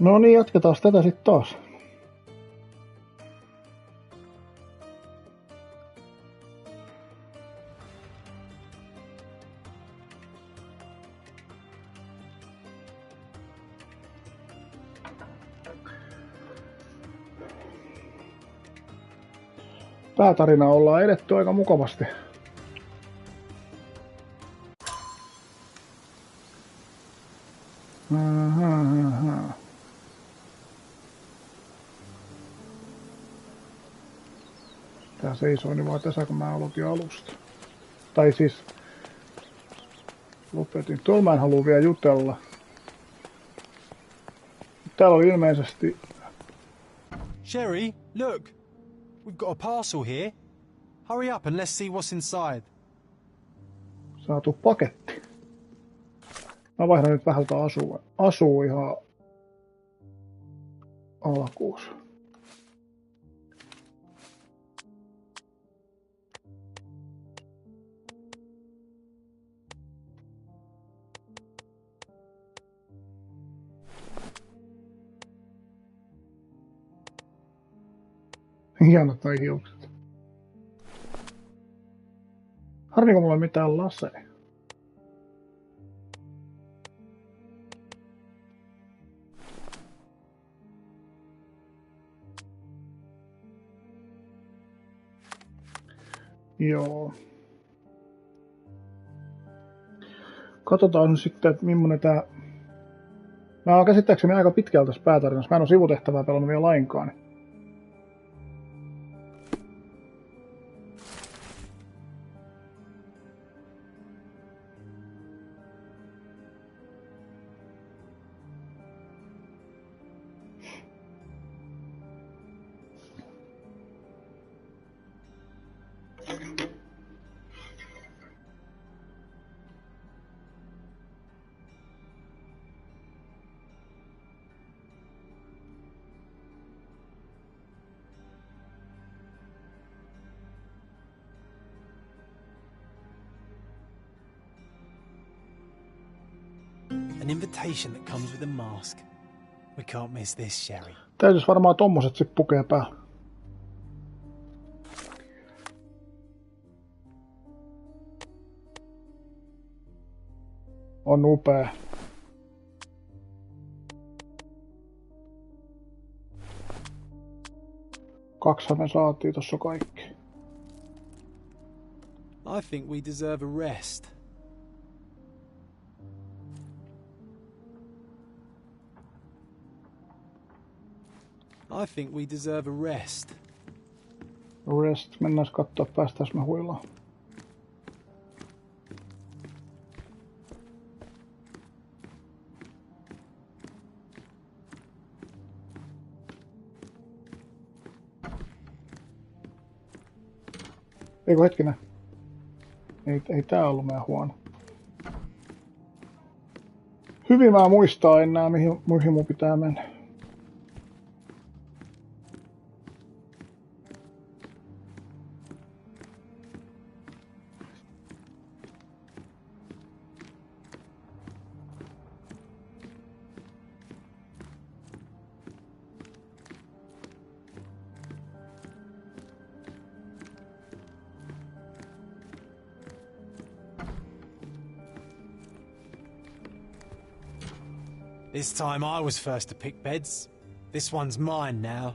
No niin, jatketaan tätä sitten taas. Päätarinaa ollaan edetty aika mukavasti. Tää seisoo niin vaan tässä, kun mä aloitin alusta. Tai siis lopetin. Tuolla mä en halua vielä jutella. Täällä oli ilmeisesti... Sherry, look! We've got a parcel here. Hurry up and let's see what's inside. Saatu paketti. Mä vaihdan nyt vähältä asuu ihan alkuus. Hienot noi hiukset. Harmiko mulla mitään laseja? Joo. Katsotaan nyt sitten, että millainen tää... Mä oon käsittääkseni aika pitkältä tässä päätarinassa. Mä en oo sivutehtävää pelannut vielä lainkaan. An invitation that comes with a mask. We can't miss this, Sherry. Täytyis varmaan tommoset sit pukee päällä. On upea. Kaksihan me saatiin tossa kaikki. I think we deserve a rest. I think we deserve a rest. Rest. Mennään kattoo, päästäis me huilaan. Eikö hetkinen? Ei tää ollut meidän huono. Hyvin mä muistaa enää mihin mun pitää mennä. This time I was first to pick beds. This one's mine now.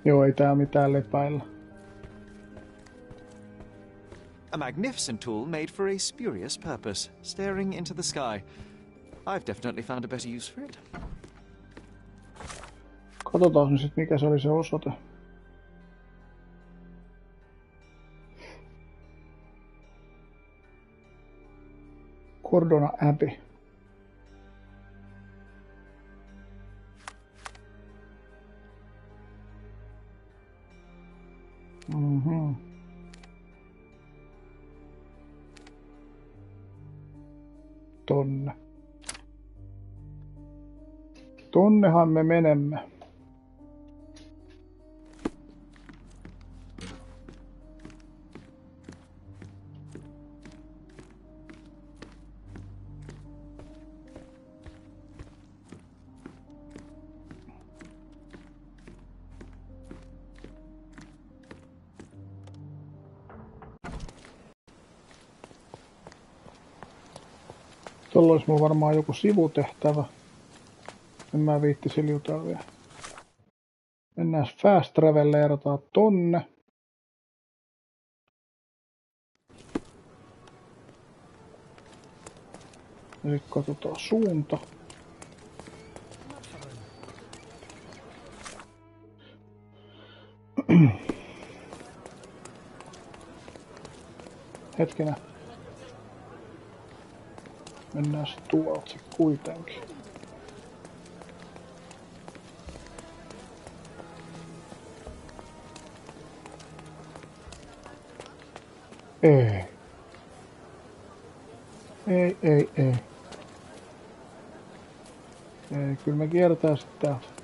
Joo, ei tää mitään lepäillä. A magnificent tool made for a spurious purpose, staring into the sky. I've definitely found a better use for it. Katsotaan nyt sit mikä se oli se osoite. Cordona Abbey. Tonne. Tonnehan me menemme. Tuolla olisi mulla varmaan joku sivutehtävä. En mä viittisi liutaa vielä. Mennään fast travelleerataan tonne. Ja sit katsotaan suunta. Hetkinen. Mennään tuolta se kuitenkin. Ei. Ei. Ei, kyllä me kiertää sit täältä.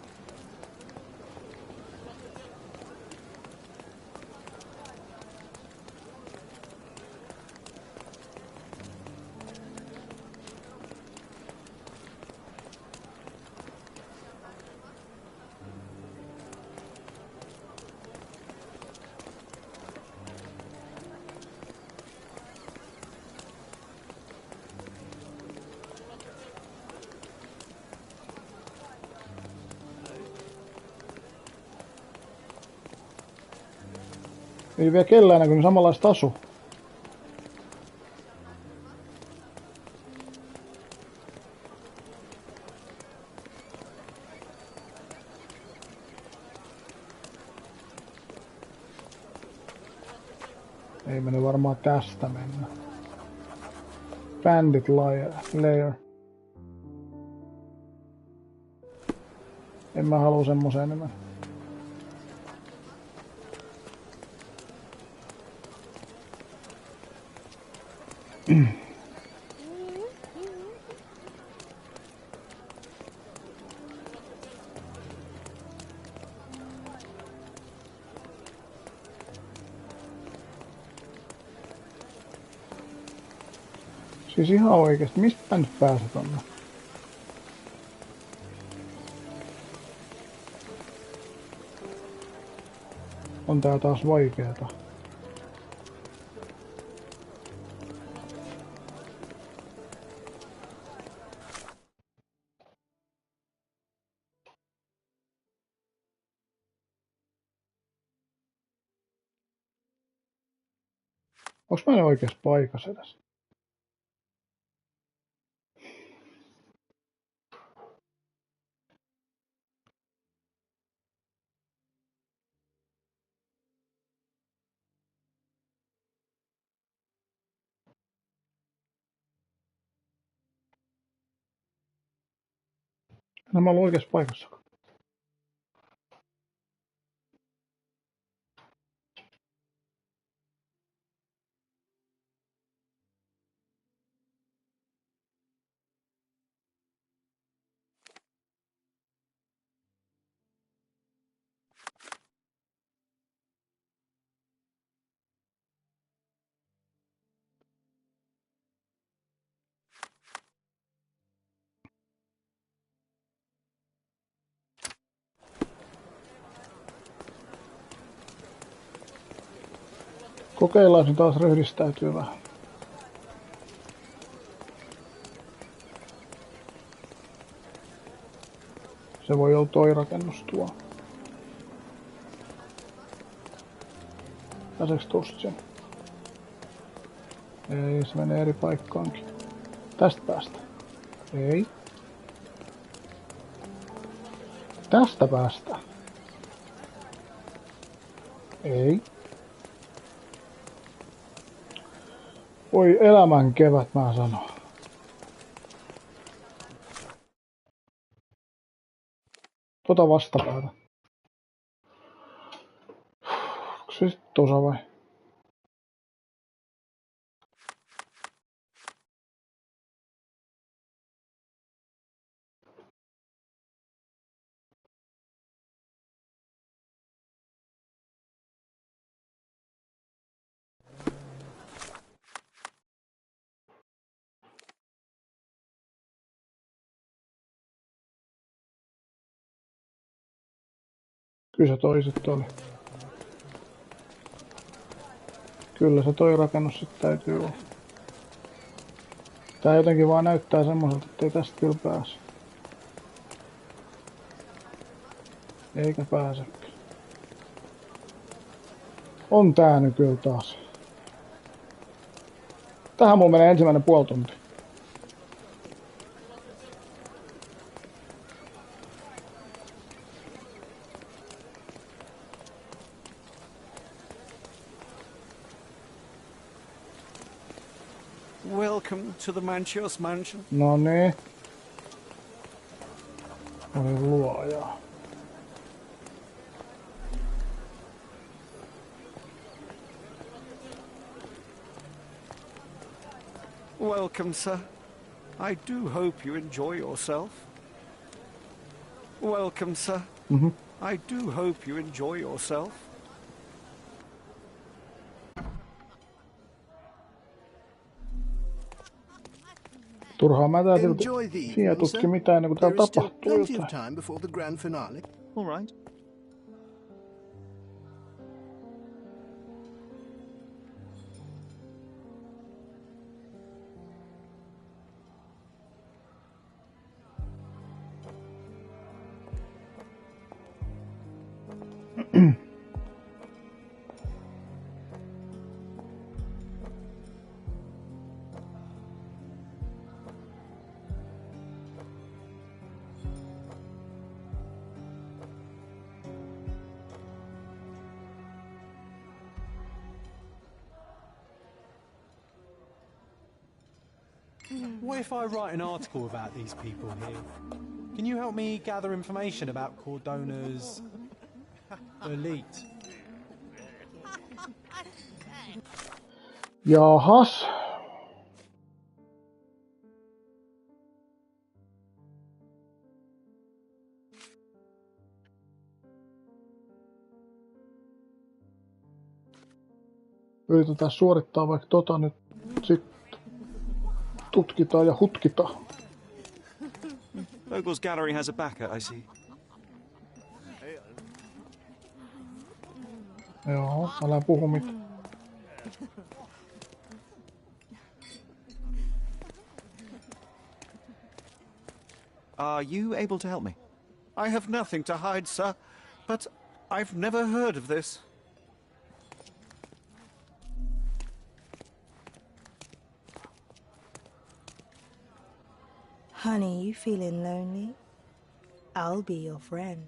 Ei vielä kellään näkyy samanlaista asu. Ei mene varmaan tästä mennä. Bandit layer. En mä halua semmoseen nimen. Siis ihan oikeesti, mistä mä nyt pääsen tonne? On tää taas vaikeeta. Onks mä ne oikeassa paikassa edes? En mä ollut oikeassa paikassa. Kokeillaan se taas ryhdistäytyy vähän. Se voi olla toi rakennus tuo. Pääseekö tosta sen? Ei, se menee eri paikkaankin. Tästä päästä. Ei. Tästä päästä. Ei. Oi elämän kevät, mä sanon. Tota vastapäätä. Onko se sit tosa vai? Kyllä se toi sit oli. Kyllä se toi rakennus sit täytyy olla. Tää jotenkin vaan näyttää semmoiselta, ettei tästä kyllä pääse. Eikä pääsekään. On tää nyt kyllä taas. Tähän mulla menee ensimmäinen puoli tuntia. Welcome to the Manchios mansion. No niin. Oi luoja. Welcome, sir. I do hope you enjoy yourself. Welcome, sir. I do hope you enjoy yourself. Turhaa mätää silti. Enjoy the Siinä evening, tutki sir. mitään ennen kuin There täällä is still tapahtuu plenty of jotain. time before the grand finale. All right. What if I write an article about these people here? Can you help me gather information about Cordona's elite? Jahas. Yritetään suorittaa vaikka tota nyt sit tutkitaan ja hutkitaan. Vogel's gallery has a backer, I see. Joo, älä puhu mitään. Are you able to help me? I have nothing to hide, sir, but I've never heard of this. Honey, you feeling lonely? I'll be your friend.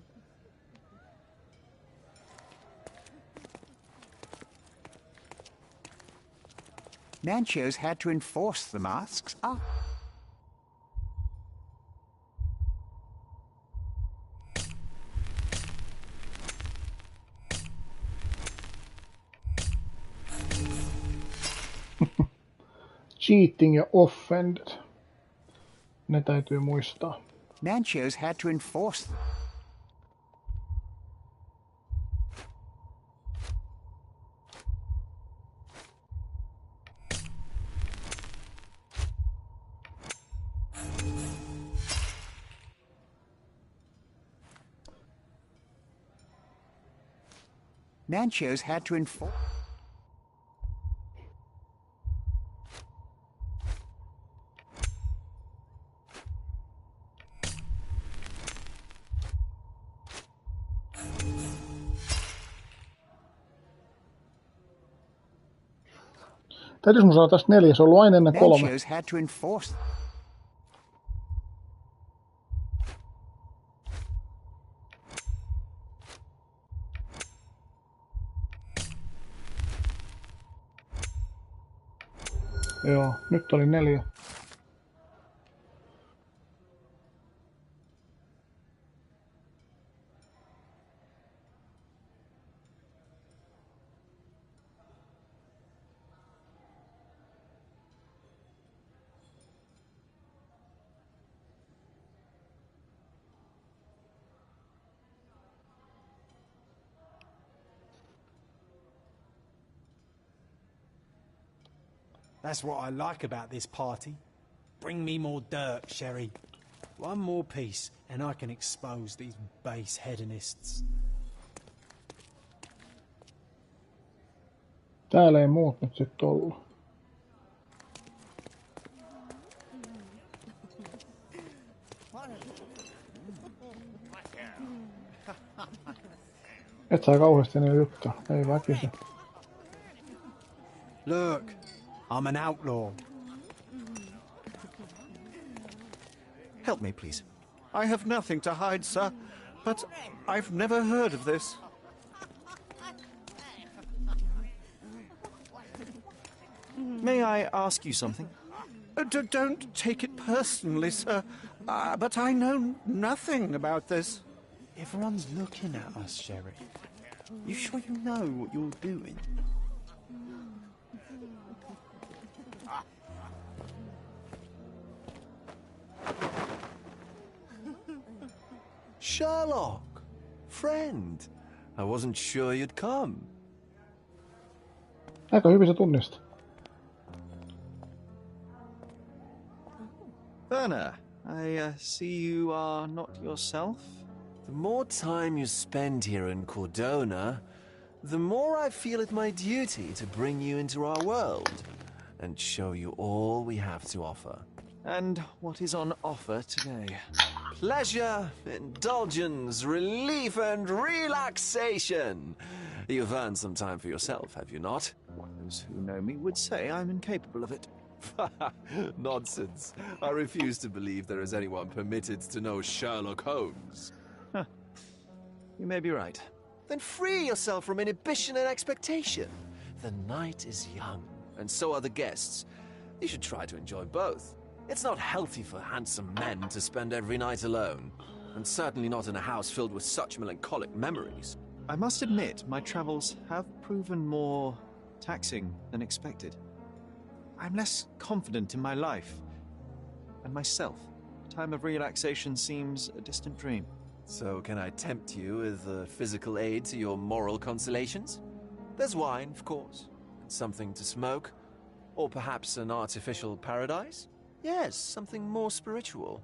Manchios had to enforce the masks. Ah. Cheating ja offended. Ne täytyy muistaa. Manchios had to enforce. Manchios had to enforce. Täytyis mun saada tästä 4, se on ollut aina ennen 3. Manchios had to enforce. Joo, nyt oli 4. That's what I like about this party. Bring me more dirt, Sherry. One more piece, and I can expose these base hedonists. Täällä ei muut nyt sit ollut. Et saa kauheasti niillä juttua. Ei väkisin. Look, I'm an outlaw. Help me, please. I have nothing to hide, sir, but I've never heard of this. May I ask you something? Don't take it personally, sir, but I know nothing about this. Everyone's looking at us, Sherry. You sure you know what you're doing? Sherlock! Friend! I wasn't sure you'd come. Aika hyvin se tunnisti. Werner, I see you are not yourself. The more time you spend here in Cordona, the more I feel it my duty to bring you into our world and show you all we have to offer. And what is on offer today? Pleasure, indulgence, relief, and relaxation. You've earned some time for yourself, have you not? Those who know me would say I'm incapable of it. Nonsense. I refuse to believe there is anyone permitted to know Sherlock Holmes. You may be right. Then free yourself from inhibition and expectation. The night is young, and so are the guests. You should try to enjoy both. It's not healthy for handsome men to spend every night alone, and certainly not in a house filled with such melancholic memories. I must admit, my travels have proven more taxing than expected. I'm less confident in my life and myself. A time of relaxation seems a distant dream. So can I tempt you with a physical aid to your moral consolations? There's wine, of course, and something to smoke, or perhaps an artificial paradise? Yes, something more spiritual,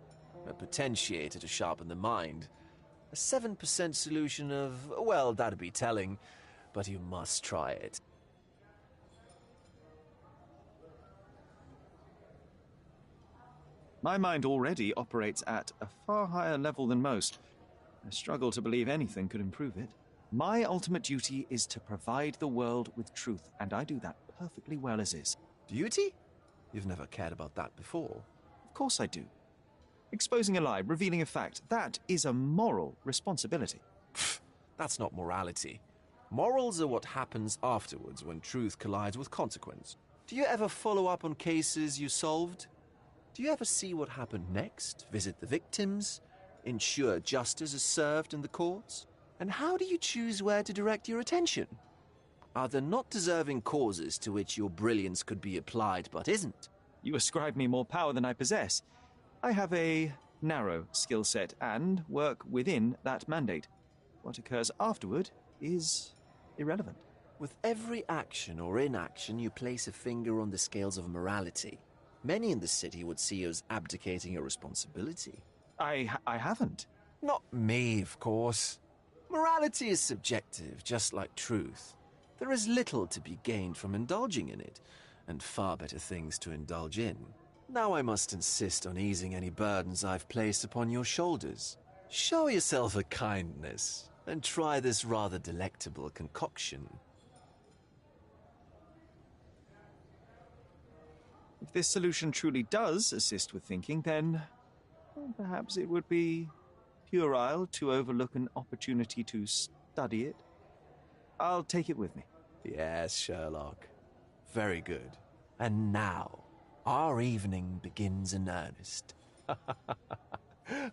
a potentiator to sharpen the mind. A 7% solution of, well, that'd be telling, but you must try it. My mind already operates at a far higher level than most. I struggle to believe anything could improve it. My ultimate duty is to provide the world with truth, and I do that perfectly well as is. Duty? You've never cared about that before. Of course I do. Exposing a lie, revealing a fact, that is a moral responsibility. That's not morality. Morals are what happens afterwards when truth collides with consequence. Do you ever follow up on cases you solved? Do you ever see what happened next, visit the victims, ensure justice is served in the courts? And how do you choose where to direct your attention? Are there not deserving causes to which your brilliance could be applied but isn't? You ascribe me more power than I possess. I have a narrow skill set and work within that mandate. What occurs afterward is irrelevant. With every action or inaction, you place a finger on the scales of morality. Many in the city would see you as abdicating your responsibility. I haven't. Not me, of course. Morality is subjective, just like truth. There is little to be gained from indulging in it, and far better things to indulge in. Now I must insist on easing any burdens I've placed upon your shoulders. Show yourself a kindness, and try this rather delectable concoction. If this solution truly does assist with thinking, then perhaps it would be puerile to overlook an opportunity to study it. I'll take it with me. Yes, Sherlock. Very good. And now, our evening begins in earnest.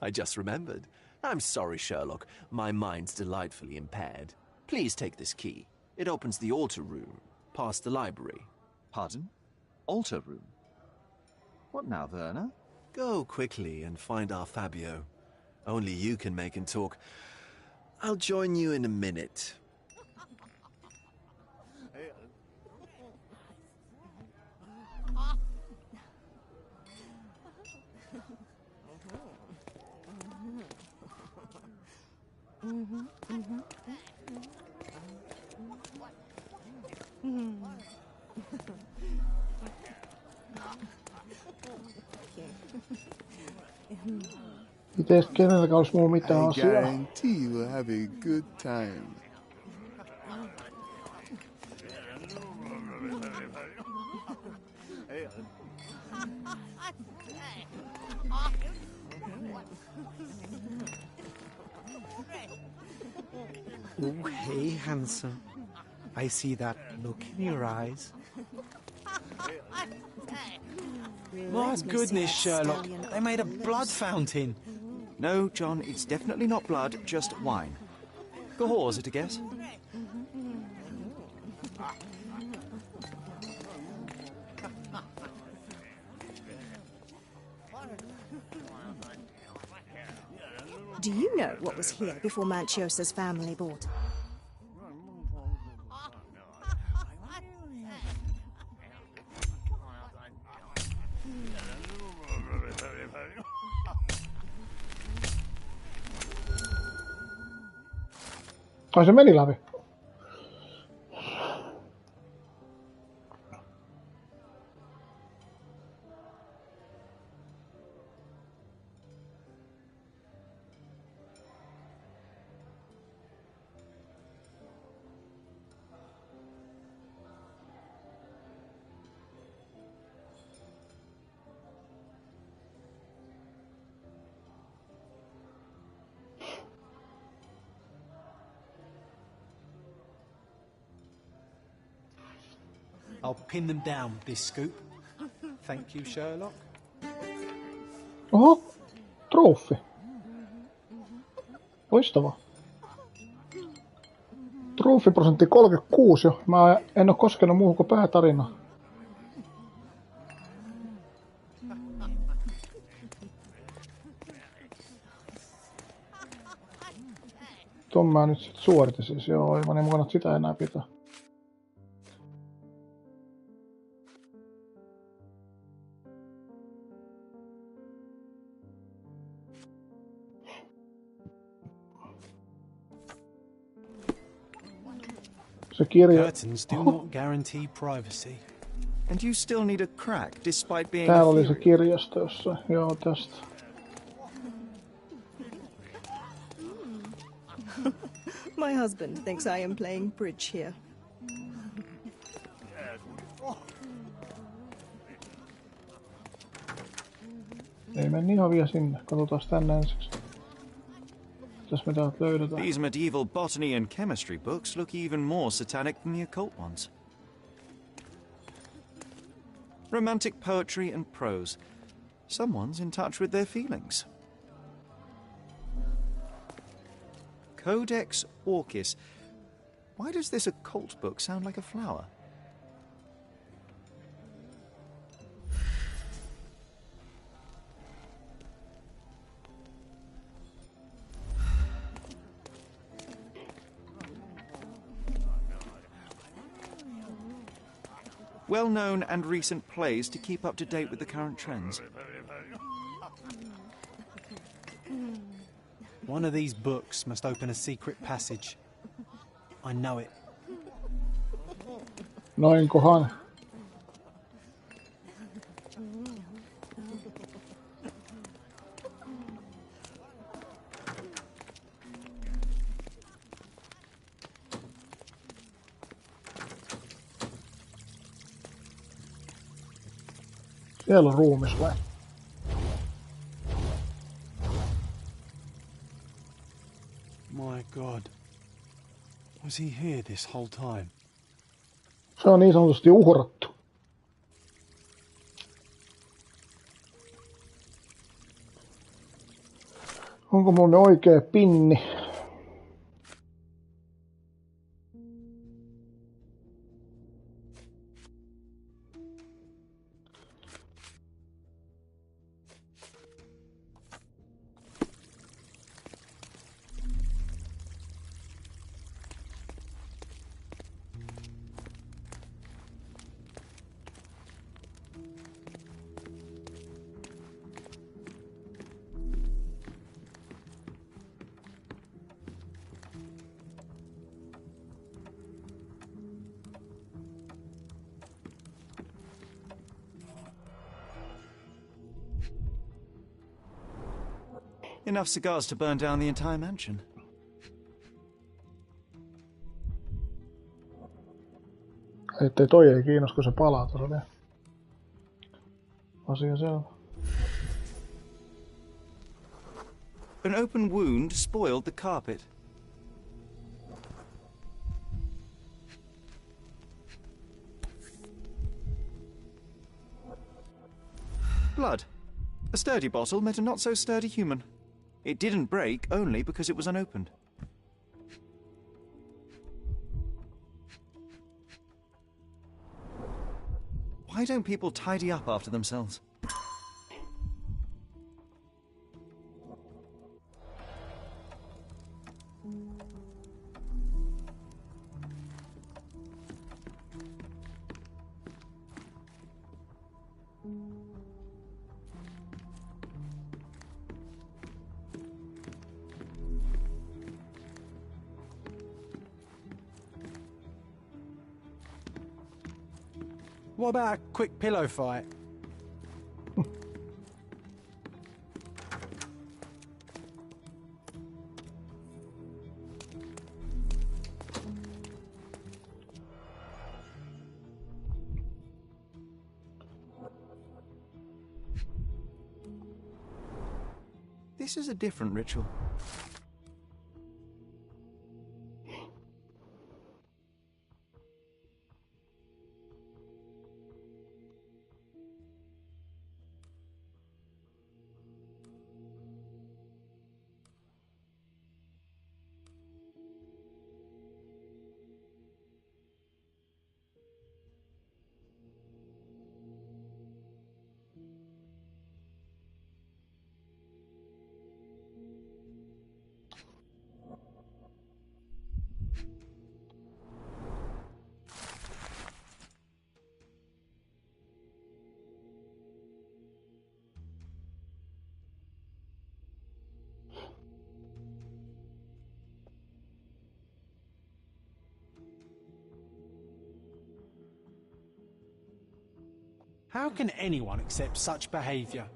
I just remembered. I'm sorry, Sherlock. My mind's delightfully impaired. Please take this key. It opens the altar room, past the library. Pardon? Altar room? What now, Werner? Go quickly and find our Fabio. Only you can make him talk. I'll join you in a minute. Miten kenelläkään olisi muu mitään I asiaa? guarantee you will have a good time. Oh, hey, handsome. I see that look in your eyes. My goodness, Sherlock. They made a blood fountain. No, John, it's definitely not blood, just wine. Gahor, is it a guess? Do you know what was here before Manchiosa's family bought it? Ai se meni läpi. I'll pin them down with this scoop. Thank you, Sherlock. Oho, troffi. Loistavaa. Troffiprosentti 36 jo. Mä en oo koskenut muuhun kuin päätarinaan. Tuon mä nyt sit suoritin siis, joo, aivan ei mukana sitä enää pitää. Se kirja... Curtains do not guarantee privacy. And you still need a crack, despite being Täällä a oli se Fury. kirjasto jossain, joo tästä. My husband thinks I am playing bridge here. Ei mennä ihan vielä sinne, katsotaan tänne ensiksi. Mitäs me täältä löydetään? These medieval botany and chemistry books look even more satanic than the occult ones. Romantic poetry and prose. Someone's in touch with their feelings. Codex Orchis. Why does this occult book sound like a flower? Well-known and recent plays to keep up to date with the current trends. One of these books must open a secret passage. I know it. Noinkohan? Siellä on ruumis vai? My God. Was he here this whole time? Se on niin sanotusti uhrattu. Onko mulla ne oikea pinni? Enough cigars to burn down the entire mansion. Ettei toi ei kiinnosta, kun se palaa tuossa. Asia selvä. An open wound spoiled the carpet. Blood. A sturdy bottle met a not-so-sturdy human. It didn't break only because it was unopened. Why don't people tidy up after themselves? What about a quick pillow fight? This is a different ritual. How can anyone accept such behaviour?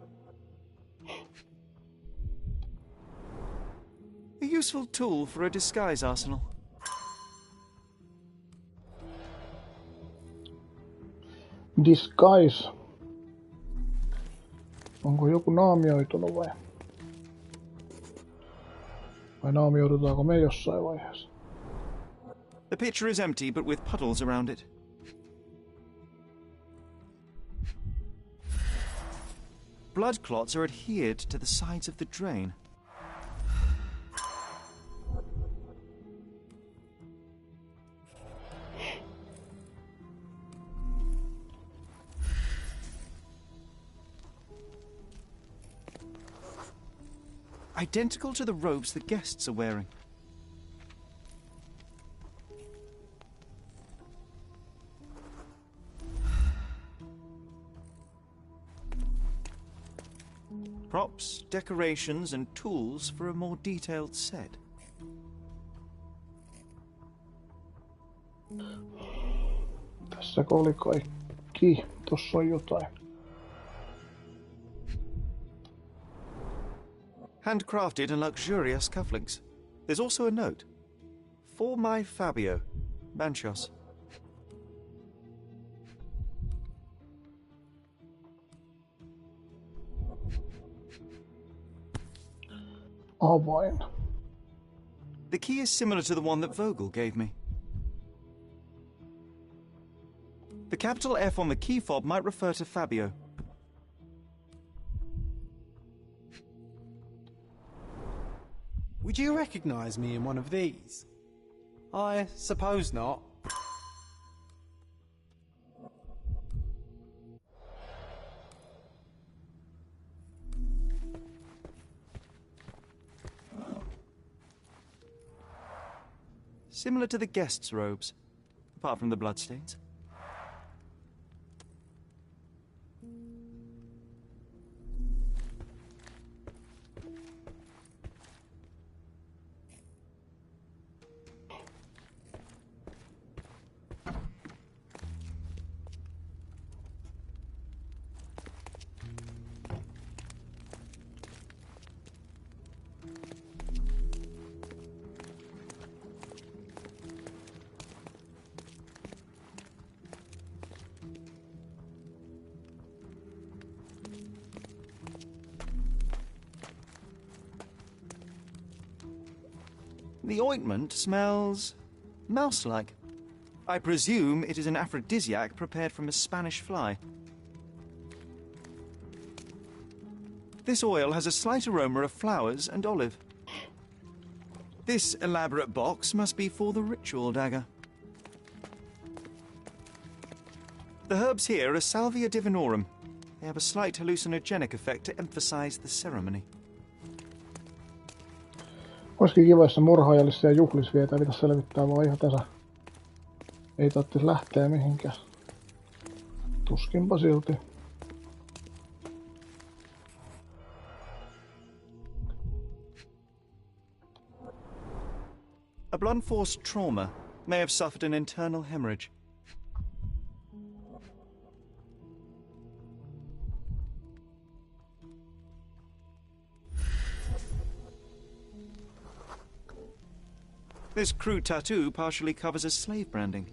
A useful tool for a disguise arsenal. Disguise. Onko joku naamioitunut vai? Vai naamioidutaanko me jossain vaiheessa? The pitcher is empty, but with puddles around it. Blood clots are adhered to the sides of the drain. Identical to the robes the guests are wearing. Props, decorations, and tools for a more detailed set. Tässäkö oli kaikki? Tossa on jotain. Handcrafted and luxurious cufflinks. There's also a note. For my Fabio, Manchos. Avain. The key is similar to the one that Vogel gave me. The capital F on the key fob might refer to Fabio. Would you recognise me in one of these? I suppose not. Similar to the guests' robes, apart from the bloodstains. The ointment smells mouse-like. I presume it is an aphrodisiac prepared from a Spanish fly. This oil has a slight aroma of flowers and olive. This elaborate box must be for the ritual dagger. The herbs here are Salvia divinorum. They have a slight hallucinogenic effect to emphasize the ceremony. Olisikin kiva, jos se murhaajallis ja juhlis vietä, pitäisi selvittää vaan ihan tässä. Ei tarvitsisi lähteä mihinkään. Tuskinpa silti. A blunt force trauma may have suffered an internal hemorrhage. This crude tattoo partially covers as slave branding.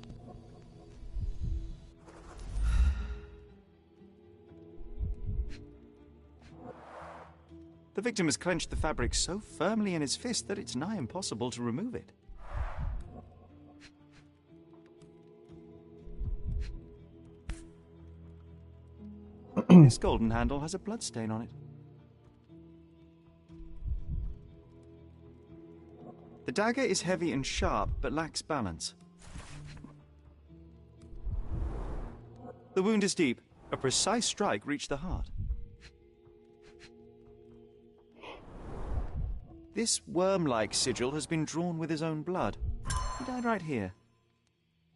The victim has clenched the fabric so firmly in his fist that it's nigh impossible to remove it. This golden handle has a bloodstain on it. The dagger is heavy and sharp, but lacks balance. The wound is deep. A precise strike reached the heart. This worm-like sigil has been drawn with his own blood. He died right here.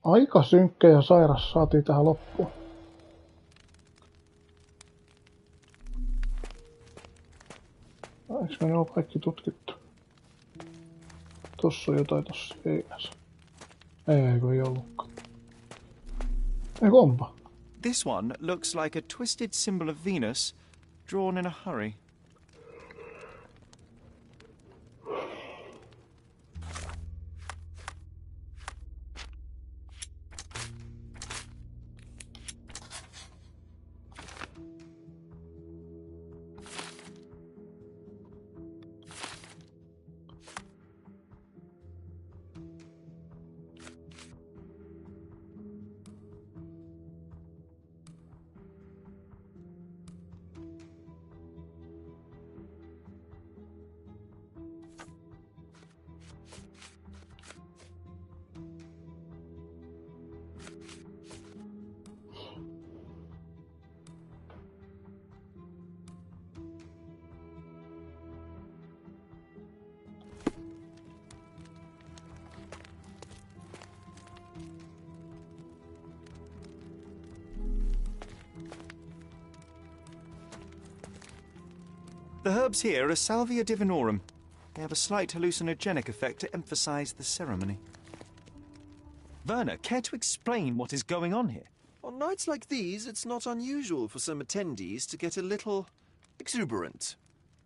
Aika synkkä ja sairas saatiin tähän loppuun. Eikö me ole kaikki tutkittu? Tossa on jotain tossa seinässä. Eikö ei ollutkaan. Eikö onpa? This one looks like a twisted symbol of Venus, drawn in a hurry. The herbs here are Salvia divinorum. They have a slight hallucinogenic effect to emphasize the ceremony. Werner, care to explain what is going on here? On nights like these, it's not unusual for some attendees to get a little exuberant.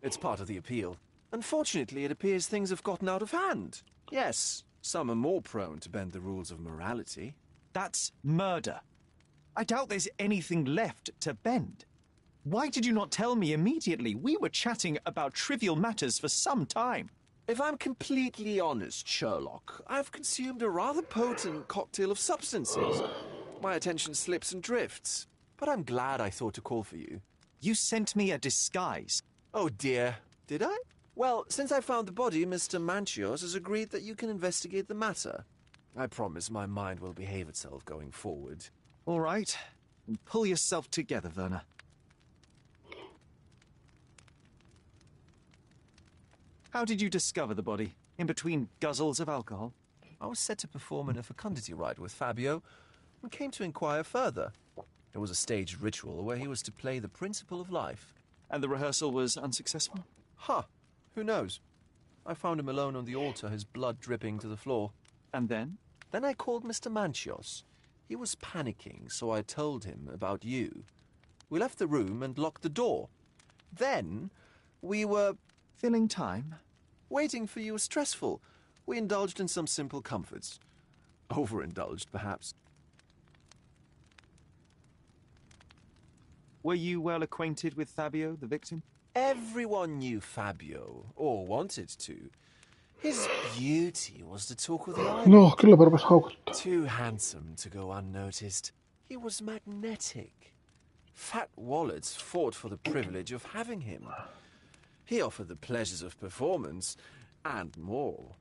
It's part of the appeal. Unfortunately, it appears things have gotten out of hand. Yes, some are more prone to bend the rules of morality. That's murder. I doubt there's anything left to bend. Why did you not tell me immediately? We were chatting about trivial matters for some time. If I'm completely honest, Sherlock, I've consumed a rather potent cocktail of substances. My attention slips and drifts. But I'm glad I thought to call for you. You sent me a disguise. Oh dear, did I? Well, since I found the body, Mr. Manchios has agreed that you can investigate the matter. I promise my mind will behave itself going forward. All right. Pull yourself together, Werner. How did you discover the body? In between guzzles of alcohol? I was set to perform an fecundity rite with Fabio and came to inquire further. It was a staged ritual where he was to play the principle of life. And the rehearsal was unsuccessful? Huh. Who knows? I found him alone on the altar, his blood dripping to the floor. And then? Then I called Mr. Manchios. He was panicking, so I told him about you. We left the room and locked the door. Then we were... filling time? Waiting for you was stressful. We indulged in some simple comforts. Overindulged, perhaps. Were you well acquainted with Fabio, the victim? Everyone knew Fabio, or wanted to. His beauty was the talk of the island. No, kylläpä rupes haukuttaa. Too handsome to go unnoticed. He was magnetic. Fat wallets fought for the privilege of having him. He offered the pleasures of performance and more.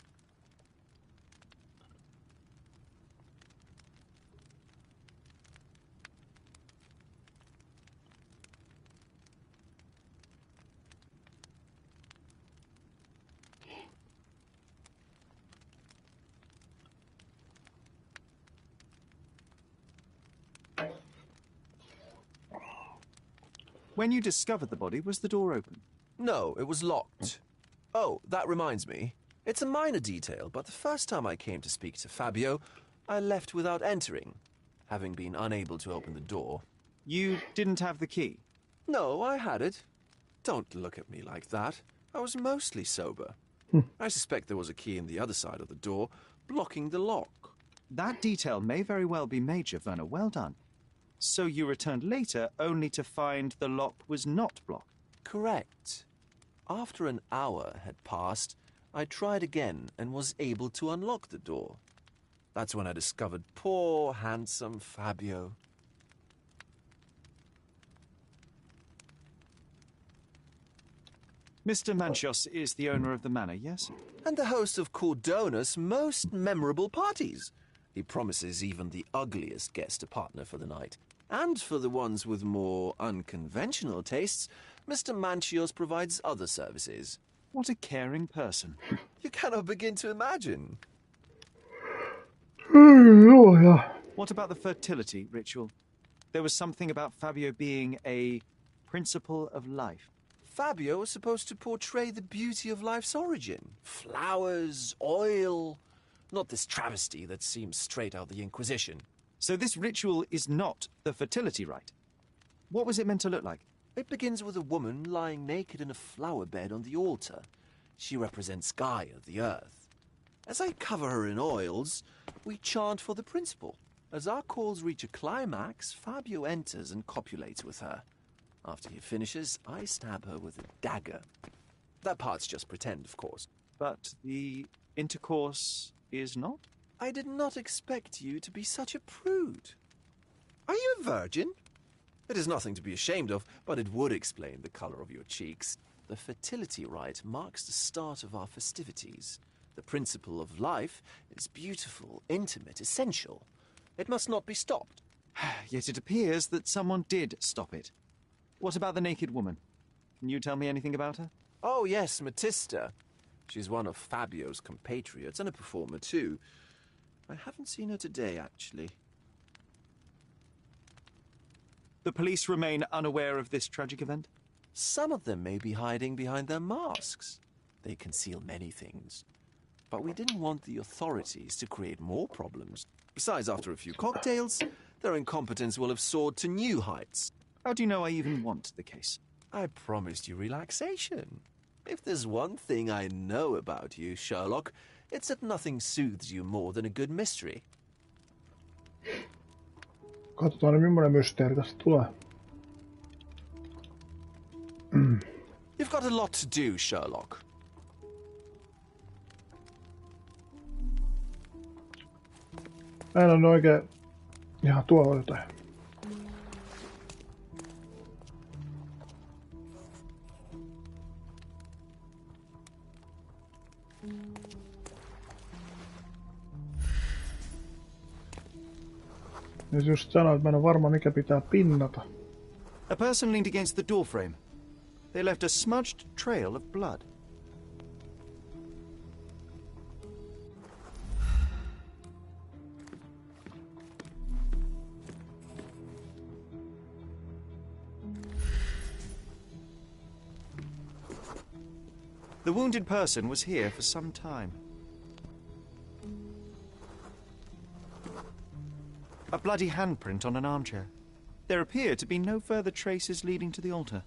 When you discovered the body, was the door open? No, it was locked. Oh, that reminds me. It's a minor detail, but the first time I came to speak to Fabio, I left without entering, having been unable to open the door. You didn't have the key? No, I had it. Don't look at me like that. I was mostly sober. I suspect there was a key in the other side of the door, blocking the lock. That detail may very well be major, Werner. Well done. So you returned later only to find the lock was not blocked? Correct. After an hour had passed, I tried again and was able to unlock the door. That's when I discovered poor, handsome Fabio. Mr. Manchios is the owner of the manor, yes? And the host of Cordona's most memorable parties. He promises even the ugliest guest a partner for the night. And for the ones with more unconventional tastes, Mr. Manchios provides other services. What a caring person. You cannot begin to imagine. Joo, ja. What about the fertility ritual? There was something about Fabio being a principle of life. Fabio was supposed to portray the beauty of life's origin. Flowers, oil. Not this travesty that seems straight out the Inquisition. So this ritual is not the fertility rite. What was it meant to look like? It begins with a woman lying naked in a flower bed on the altar. She represents Gaia, the earth. As I cover her in oils, we chant for the principle. As our calls reach a climax, Fabio enters and copulates with her. After he finishes, I stab her with a dagger. That part's just pretend, of course. But the intercourse is not? I did not expect you to be such a prude. Are you a virgin? It is nothing to be ashamed of, but it would explain the color of your cheeks. The fertility rite marks the start of our festivities. The principle of life is beautiful, intimate, essential. It must not be stopped. Yet it appears that someone did stop it. What about the naked woman? Can you tell me anything about her? Oh, yes, Matista. She's one of Fabio's compatriots and a performer, too. I haven't seen her today, actually. The police remain unaware of this tragic event? Some of them may be hiding behind their masks. They conceal many things. But we didn't want the authorities to create more problems. Besides, after a few cocktails, their incompetence will have soared to new heights. How do you know I even want the case? I promised you relaxation. If there's one thing I know about you, Sherlock, it's that nothing soothes you more than a good mystery. Katsotaan, millainen mysteeri tästä tulee. You've got a lot to do, Sherlock. Mä en ole oikein ihan tuolla jotain. Ja just sanoin, että mä en ole varma mikä pitää pinnata. A person leaned against the doorframe. They left a smudged trail of blood. The wounded person was here for some time. A bloody handprint on an armchair. There appear to be no further traces leading to the altar.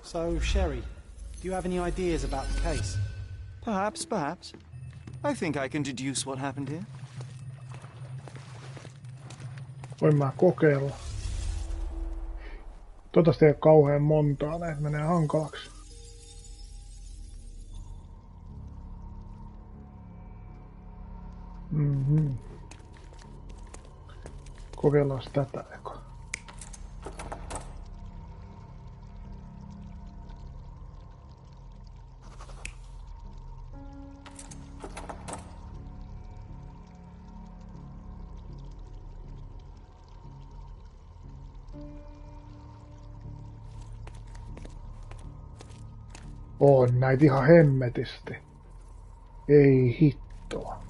So, Sherry, do you have any ideas about the case? Perhaps, perhaps. I think I can deduce what happened here. Voin mä kokeilla. Toivottavasti ei ole kauhean montaa, näitä menee hankalaksi. Mhm. Kokeillaan tätä eka. On näitä ihan hemmetisti. Ei hittoa.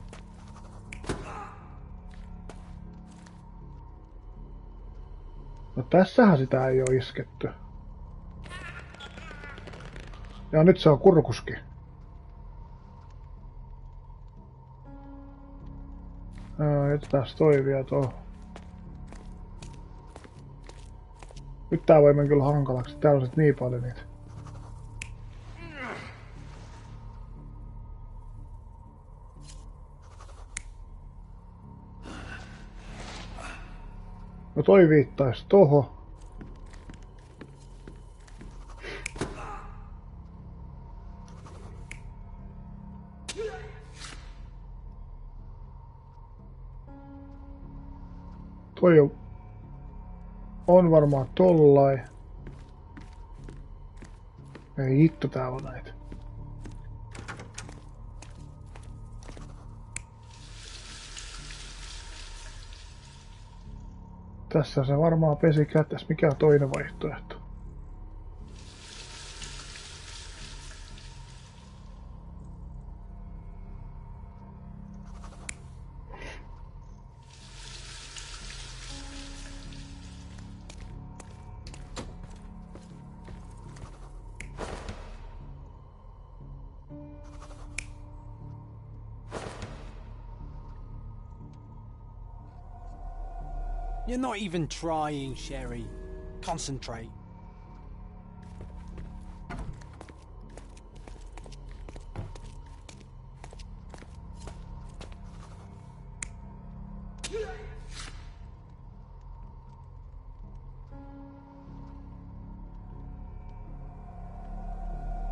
No tässähän sitä ei oo isketty. Ja nyt se on kurkuski. Jätetään toi vielä tuohon. Nyt tää voi mennä kyllä hankalaksi. Täällä on sit niin paljon niitä. No toi viittais toho. Toi on varmaan tollain. Ei hitto, täällä on näitä. Tässä se varmaan pesi kätes. Mikä on toinen vaihtoehto? You're not even trying, Sherry. Concentrate.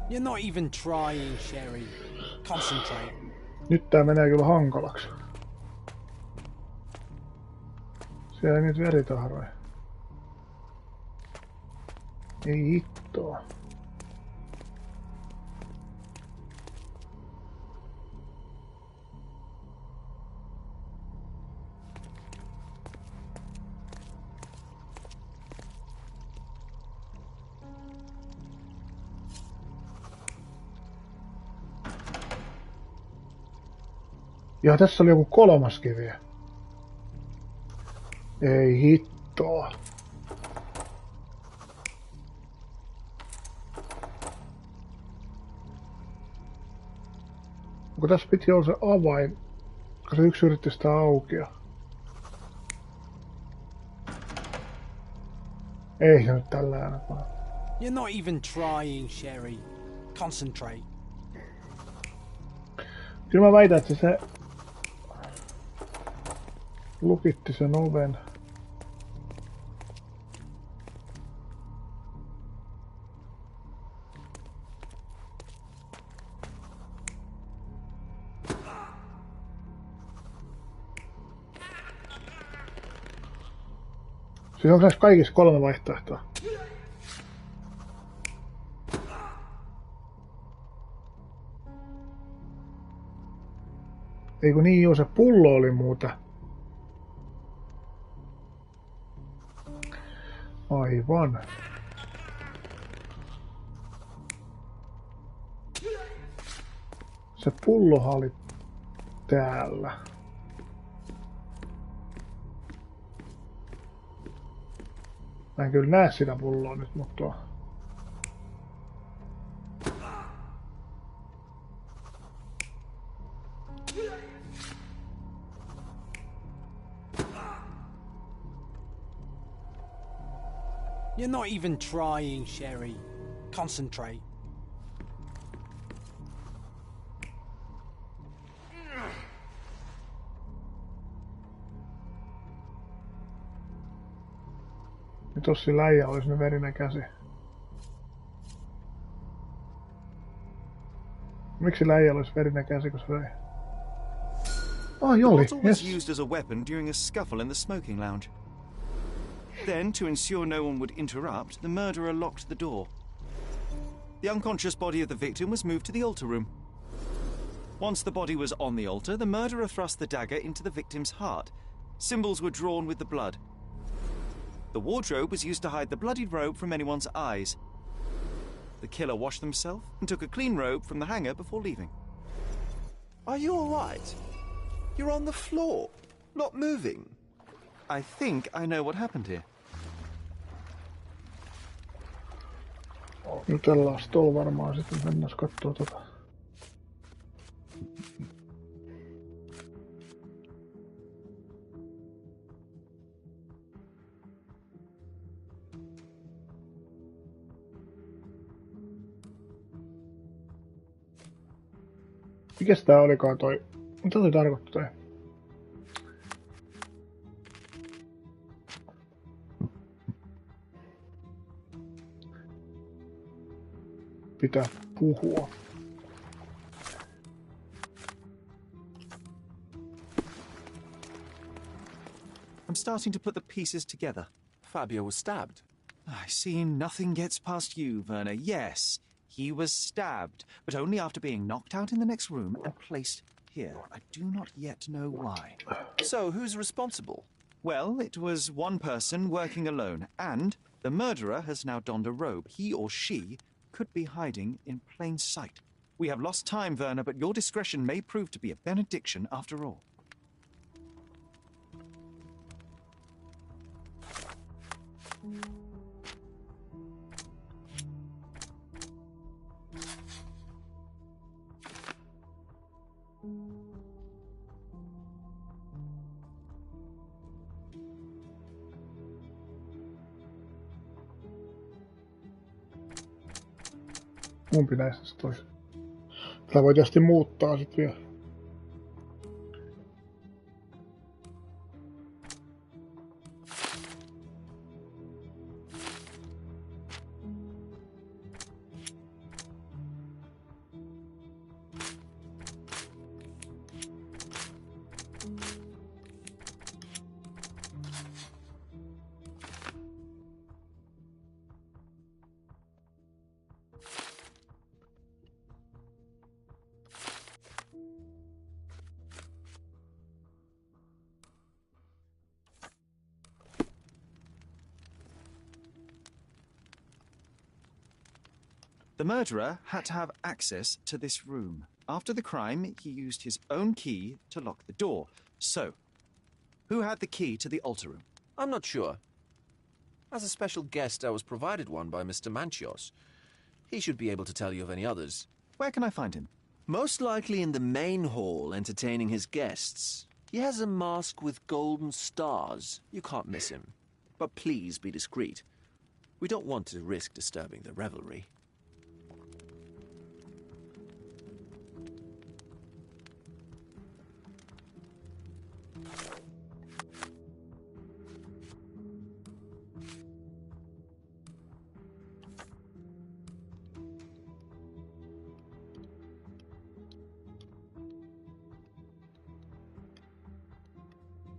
You're not even trying, Sherry. Concentrate. Nyt tää menee kyllä hankalaksi. Siellä ei nyt veritahroja. Ei hittoa. Ja tässä oli joku kolmas kivi. Ei hittoa. Onko tässä piti olla se avain? Koska se yksi yritti sitä aukea. Ei se nyt tällä ainakaan. You're not even trying, Sherry. Concentrate. Kyllä mä väitän, että se lukitti sen oven. Siis onko näissä kaikissa kolme vaihtoehtoa? Eikö niin joo, se pullo oli muuta. Aivan. Se pullohan oli täällä. Mä en kyllä näe sitä pulloa nyt, mutta... You're not even trying, Sherry. Concentrate. Nyt jos sillä äijä olisi ne verinen käsi. Miksi sillä äijä olisi verinen käsi, kun se vei? Oh, The Jolly, bottle was yes. used as a weapon during a scuffle in the smoking lounge. Then, to ensure no one would interrupt, the murderer locked the door. The unconscious body of the victim was moved to the altar room. Once the body was on the altar, the murderer thrust the dagger into the victim's heart. Symbols were drawn with the blood. The wardrobe was used to hide the bloodied robe from anyone's eyes. The killer washed himself and took a clean robe from the hanger before leaving. Are you all right? You're on the floor, not moving. I think I know what happened here. Jutellaan tuolla varmaan sitten mennään kattoo tota. Mikäs tää olikaan toi? Mitä toi tarkoittaa toi? Pitää puhua. I'm starting to put the pieces together. Fabio was stabbed. I see nothing gets past you, Werner. Yes, he was stabbed, but only after being knocked out in the next room and placed here. I do not yet know why. So, who's responsible? Well, it was one person working alone, and the murderer has now donned a robe. He or she could be hiding in plain sight. We have lost time, Werner, but your discretion may prove to be a benediction after all. Kumpi näistä sit olisi? Tätä voi tietysti muuttaa sit vielä. The murderer had to have access to this room. After the crime, he used his own key to lock the door. So, who had the key to the altar room? I'm not sure. As a special guest, I was provided one by Mr. Manchios. He should be able to tell you of any others. Where can I find him? Most likely in the main hall, entertaining his guests. He has a mask with golden stars. You can't miss him. But please be discreet. We don't want to risk disturbing the revelry.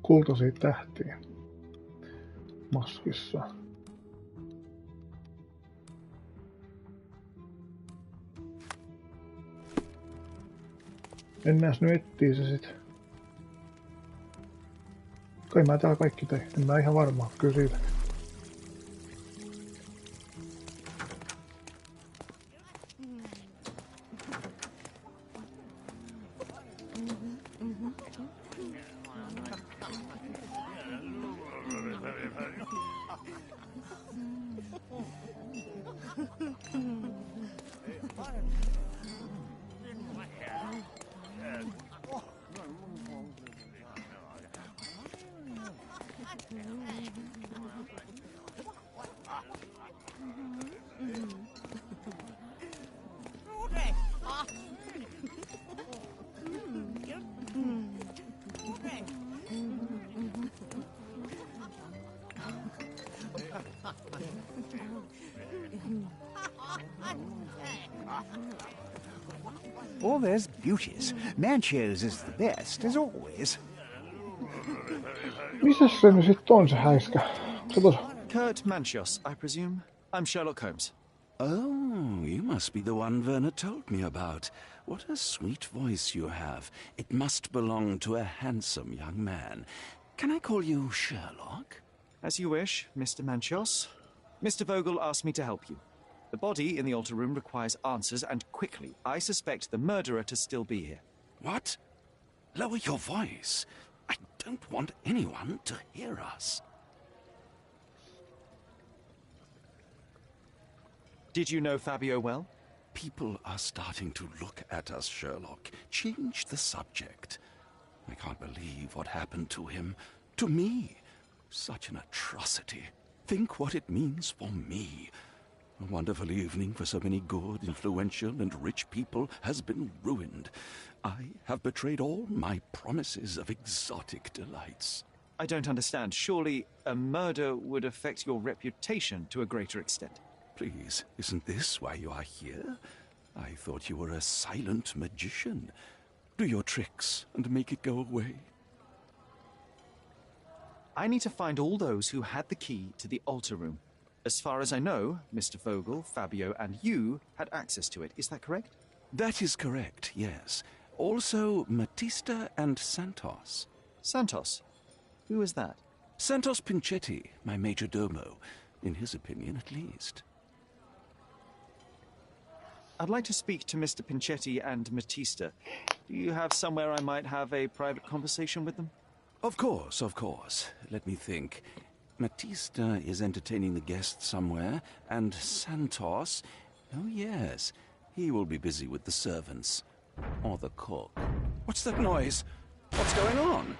Kultaisia tähtiä maskissa. Mennääs nyt etsii se sit. Kai mä täällä kaikki tein. En mä ihan varmaan kyllä siitä. Oh, there's beauties. Manchio's is the best, as always. Missäs se nyt sit on se häiskä? Se tuossa. Kurt Manchios, I presume. I'm Sherlock Holmes. Oh, you must be the one Werner told me about. What a sweet voice you have. It must belong to a handsome young man. Can I call you Sherlock? As you wish, Mr. Manchios. Mr. Vogel asked me to help you. The body in the altar room requires answers, and quickly. I suspect the murderer to still be here. What? Lower your voice. I don't want anyone to hear us. Did you know Fabio well? People are starting to look at us, Sherlock. Change the subject. I can't believe what happened to him. To me. Such an atrocity. Think what it means for me. A wonderful evening for so many good, influential, and rich people has been ruined. I have betrayed all my promises of exotic delights. I don't understand. Surely a murder would affect your reputation to a greater extent. Please, isn't this why you are here? I thought you were a silent magician. Do your tricks and make it go away. I need to find all those who had the key to the altar room. As far as I know, Mr. Vogel, Fabio, and you had access to it. Is that correct? That is correct, yes. Also, Matista and Santos. Santos? Who is that? Santos Pinchetti, my major domo. In his opinion, at least. I'd like to speak to Mr. Pinchetti and Matista. Do you have somewhere I might have a private conversation with them? Of course, of course. Let me think. Matista is entertaining the guests somewhere, and Santos... Oh, yes. He will be busy with the servants. Or the cook. What's that noise? What's going on?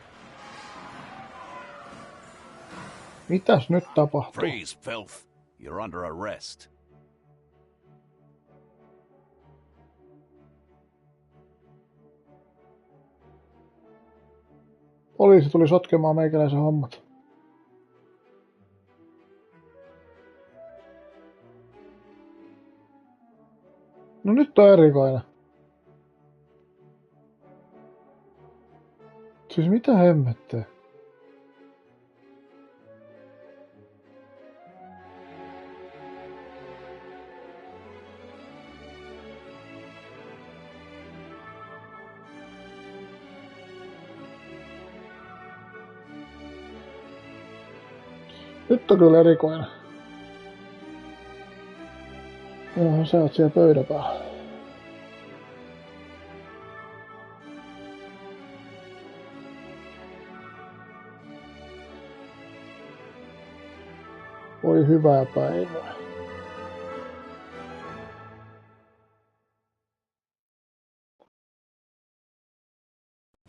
Mitäs nyt tapahtuu? Freeze, filth. You're under arrest. Poliisi tuli sotkemaan meikäläisen hommat. No nyt on erikoinen. Siis mitä hemmettä? Nyt on kyllä erikoinen. Onhan sä oot siellä pöydän päällä. Voi hyvää päivää.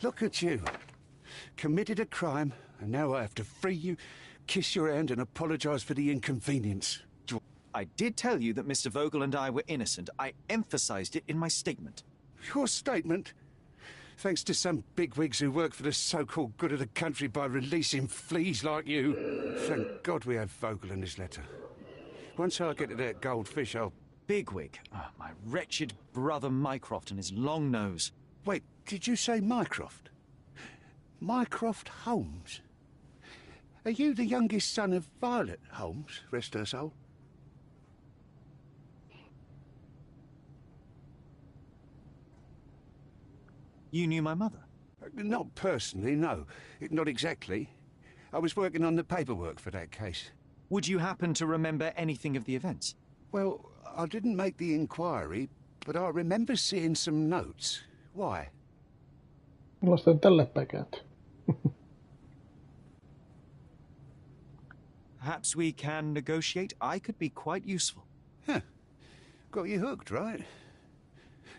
Look at you. Committed a crime, and now I have to free you, kiss your hand, and apologize for the inconvenience. I did tell you that Mr. Vogel and I were innocent. I emphasized it in my statement. Your statement? Thanks to some bigwigs who work for the so-called good of the country by releasing fleas like you. Thank God we have Vogel in his letter. Once I get to that goldfish, I'll... Bigwig? Oh, my wretched brother Mycroft and his long nose. Wait, did you say Mycroft? Mycroft Holmes? Are you the youngest son of Violet Holmes, rest her soul? You knew my mother? Not personally, no. Not exactly. I was working on the paperwork for that case. Would you happen to remember anything of the events? Well, I didn't make the inquiry, but I remember seeing some notes. Why? Millaista tälle päkäät? Perhaps we can negotiate. I could be quite useful. Huh. Got you hooked, right?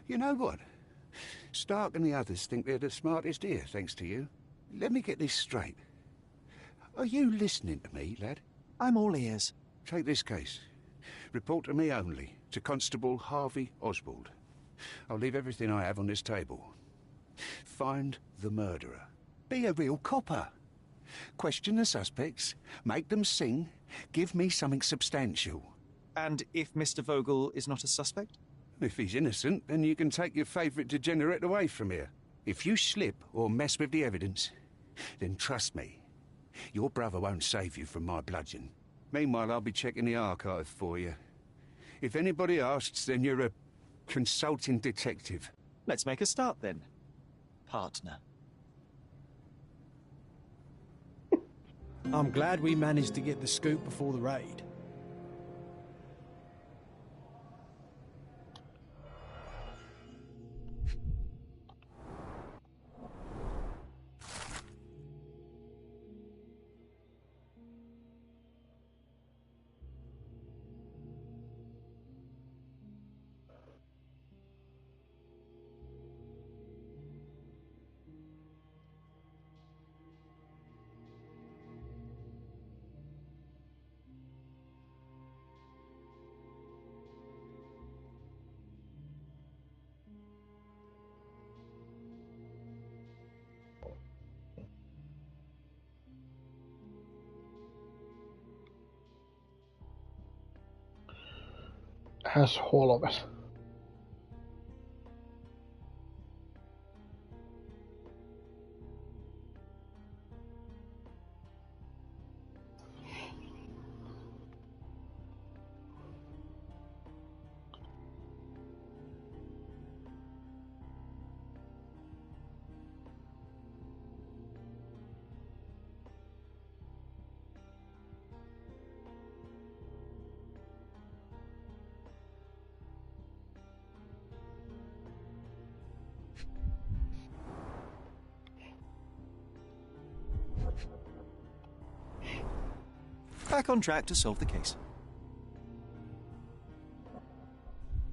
You know what? Stark and the others think they're the smartest here, thanks to you. Let me get this straight. Are you listening to me, lad? I'm all ears. Take this case. Report to me only, to Constable Harvey Oswald. I'll leave everything I have on this table. Find the murderer. Be a real copper. Question the suspects, make them sing, give me something substantial. And if Mr. Vogel is not a suspect? If he's innocent, then you can take your favourite degenerate away from here. If you slip or mess with the evidence, then trust me, your brother won't save you from my bludgeon. Meanwhile, I'll be checking the archive for you. If anybody asks, then you're a consulting detective. Let's make a start then, partner. I'm glad we managed to get the scoop before the raid. As Holmes. Back on track to solve the case.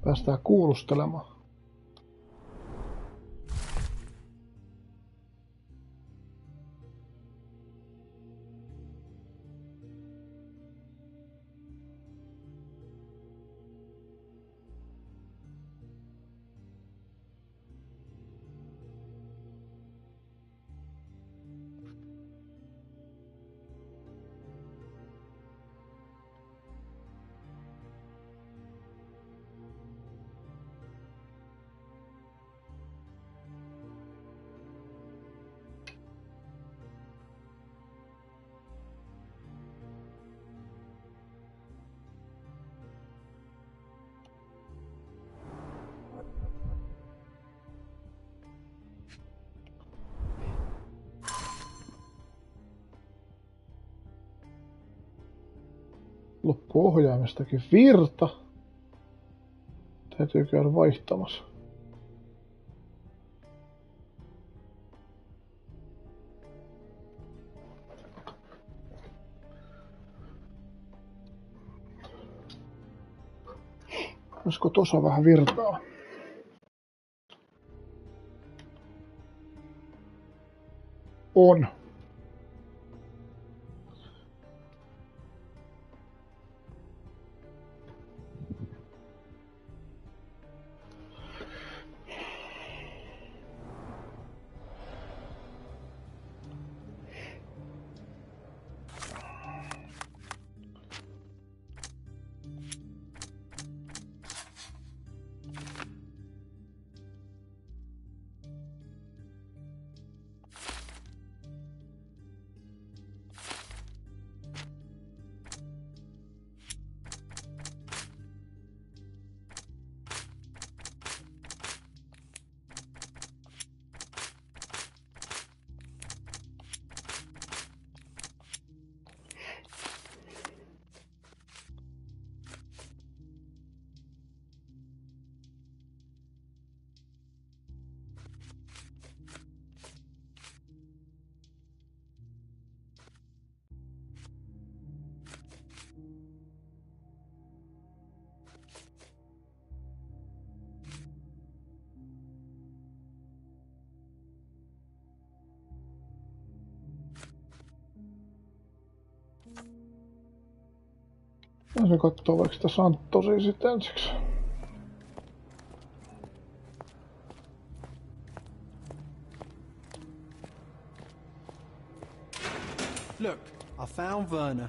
Päästään kuulustelemaan. Loppu ohjaimistakin virta. Täytyy käydä vaihtamassa. Olisiko tuossa vähän virtaa? On. Se katsoo vaikka sitä Santosia sitten ensiksi. Look, I found Werner.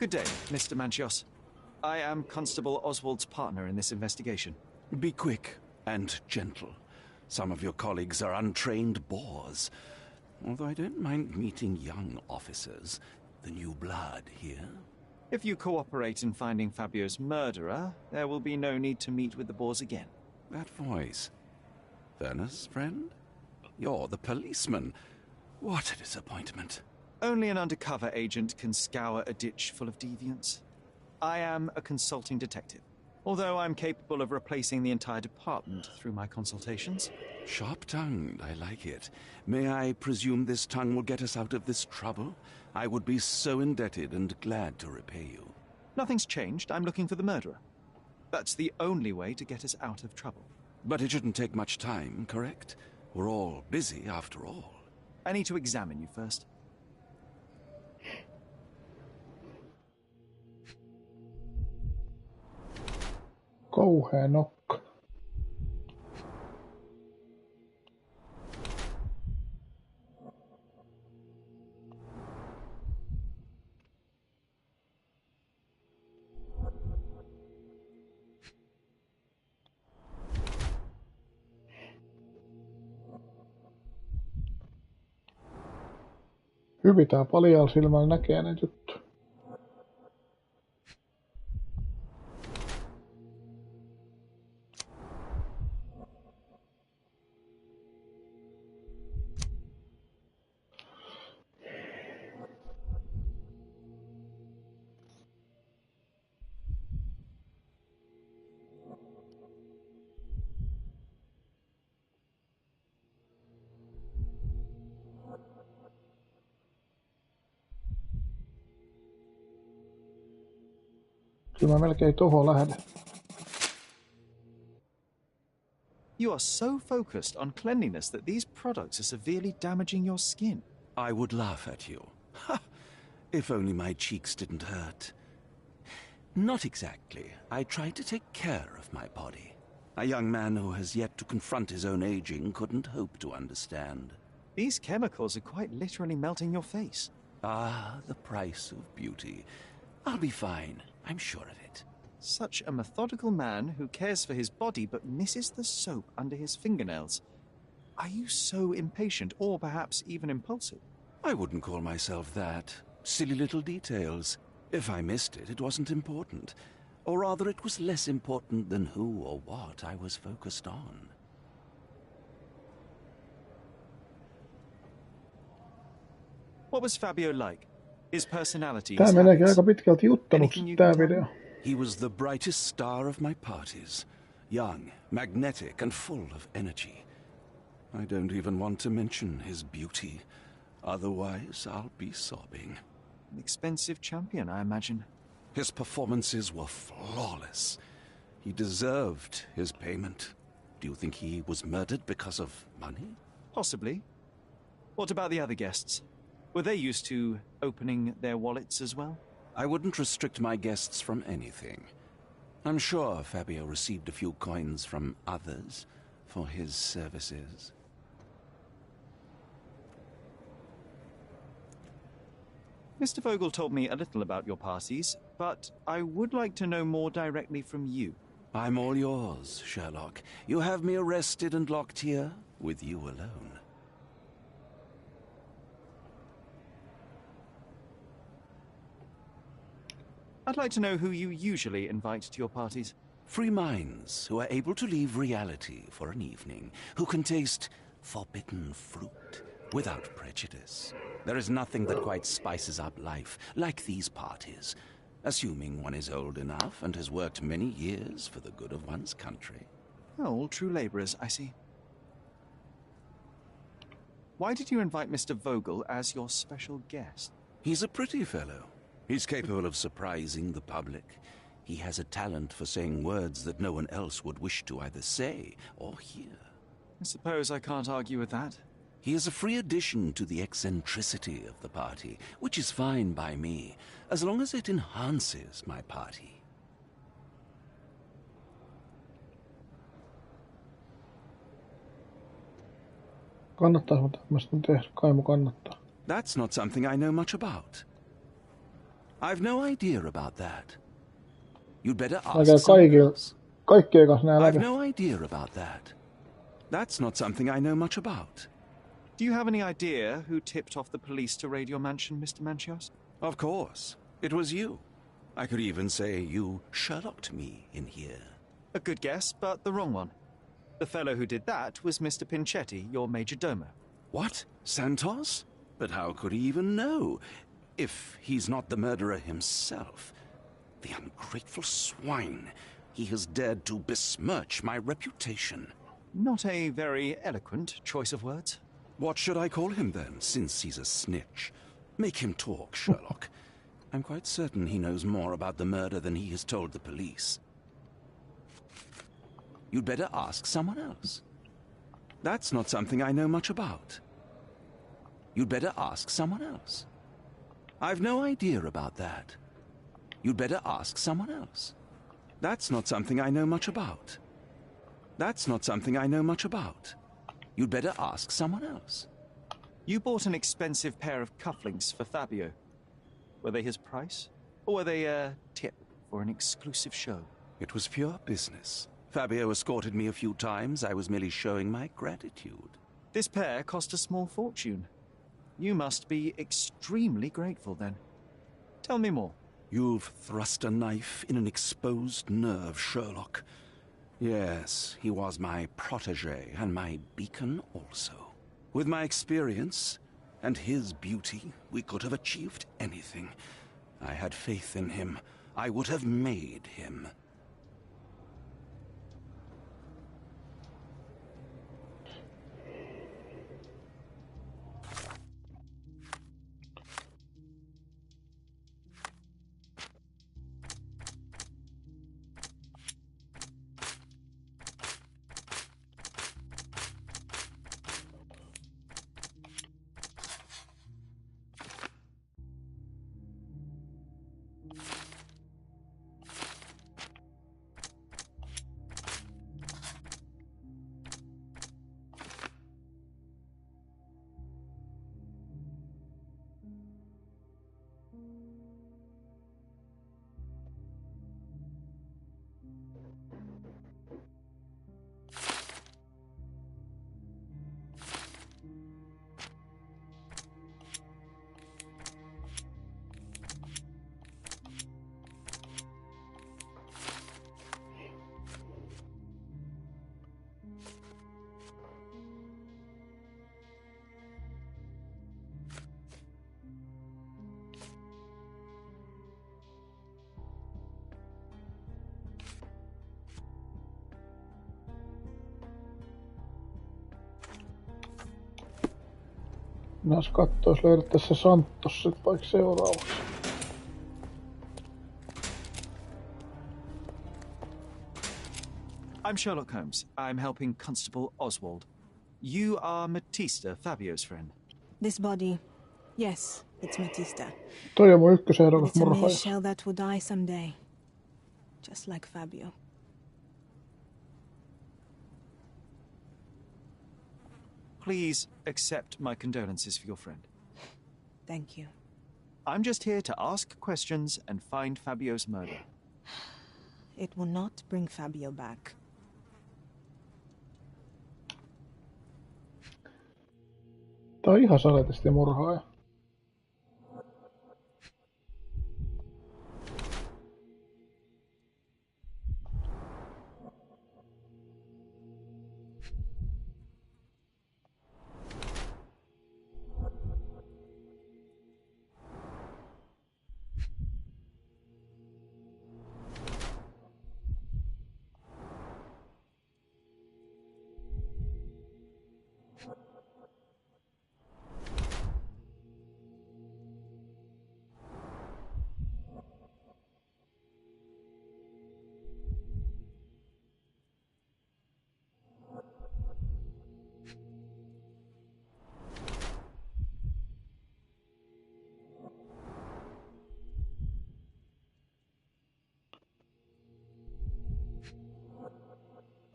Good day, Mr. Manchios. I am Constable Oswald's partner in this investigation. Be quick and gentle. Some of your colleagues are untrained boors. Although I don't mind meeting young officers, the new blood here. If you cooperate in finding Fabio's murderer, there will be no need to meet with the boars again. That voice. Werner's friend? You're the policeman. What a disappointment. Only an undercover agent can scour a ditch full of deviants. I am a consulting detective, although I'm capable of replacing the entire department through my consultations. Sharp-tongued, I like it. May I presume this tongue will get us out of this trouble? I would be so indebted and glad to repay you. Nothing's changed. I'm looking for the murderer. That's the only way to get us out of trouble. But it shouldn't take much time, correct? We're all busy, after all. I need to examine you first. Kauhea nokka. Hyvin tää paljaalla silmällä näkee näitä juttuja. Kyllä mä melkein tohon lähden. You are so focused on cleanliness that these products are severely damaging your skin. I would laugh at you. Ha! If only my cheeks didn't hurt. Not exactly. I try to take care of my body. A young man who has yet to confront his own aging couldn't hope to understand. These chemicals are quite literally melting your face. Ah, the price of beauty. I'll be fine. I'm sure of it. Such a methodical man who cares for his body but misses the soap under his fingernails. Are you so impatient or perhaps even impulsive? I wouldn't call myself that. Silly little details. If I missed it, it wasn't important. Or rather, it was less important than who or what I was focused on. What was Fabio like? His personality, Tää his meneekin habits? aika pitkälti jutteluksi Anything you tää can tell me? video. He was the brightest star of my parties. Young, magnetic, and full of energy. I don't even want to mention his beauty. Otherwise, I'll be sobbing. An expensive champion, I imagine. His performances were flawless. He deserved his payment. Do you think he was murdered because of money? Possibly. What about the other guests? Were they used to opening their wallets as well? I wouldn't restrict my guests from anything. I'm sure Fabio received a few coins from others for his services. Mr. Vogel told me a little about your parties, but I would like to know more directly from you. I'm all yours, Sherlock. You have me arrested and locked here with you alone. I'd like to know who you usually invite to your parties. Free minds who are able to leave reality for an evening, who can taste forbidden fruit without prejudice. There is nothing that quite spices up life like these parties, assuming one is old enough and has worked many years for the good of one's country. Oh, all true labourers, I see. Why did you invite Mr. Vogel as your special guest? He's a pretty fellow. He's capable of surprising the public. He has a talent for saying words that no one else would wish to either say or hear. I suppose I can't argue with that. He is a free addition to the eccentricity of the party, which is fine by me, as long as it enhances my party. Kannattaisiko tämmöistä tehdä? Kai mu kannattaa. That's not something I know much about. I've no idea about that. You'd better ask Näkee someone else. kaikkien kanssa nää I've läpi. no idea about that. That's not something I know much about. Do you have any idea who tipped off the police to raid your mansion, Mr. Manchios? Of course. It was you. I could even say you Sherlocked me in here. A good guess, but the wrong one. The fellow who did that was Mr. Pinchetti, your major domo. What? Santos? But how could he even know? If he's not the murderer himself. The ungrateful swine. He has dared to besmirch my reputation. Not a very eloquent choice of words. What should I call him then, since he's a snitch? Make him talk, Sherlock. I'm quite certain he knows more about the murder than he has told the police. You'd better ask someone else. That's not something I know much about. You'd better ask someone else. I've no idea about that. You'd better ask someone else. That's not something I know much about. That's not something I know much about. You'd better ask someone else. You bought an expensive pair of cufflinks for Fabio. Were they his price? Or were they a tip for an exclusive show? It was pure business. Fabio escorted me a few times. I was merely showing my gratitude. This pair cost a small fortune. You must be extremely grateful then. Tell me more. You've thrust a knife in an exposed nerve, Sherlock. Yes, he was my protégé and my beacon also. With my experience and his beauty, we could have achieved anything. I had faith in him. I would have made him. Nas kattoo, jos löydettäis se Santos sit vaikka seuraavaksi. I'm Sherlock Holmes. I'm helping Constable Oswald. You are Matista, Fabio's friend. This body, yes, it's Matista. Toi on mun But ykkösehdokas it's a mere murhaaja. shell that will die someday. Just like Fabio. Please accept my condolences for your friend. Thank you. I'm just here to ask questions and find Fabio's murder. It will not bring Fabio back. Tää on ihan saletisti murhaaja.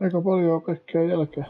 Aika paljon kaikkea jälkeen.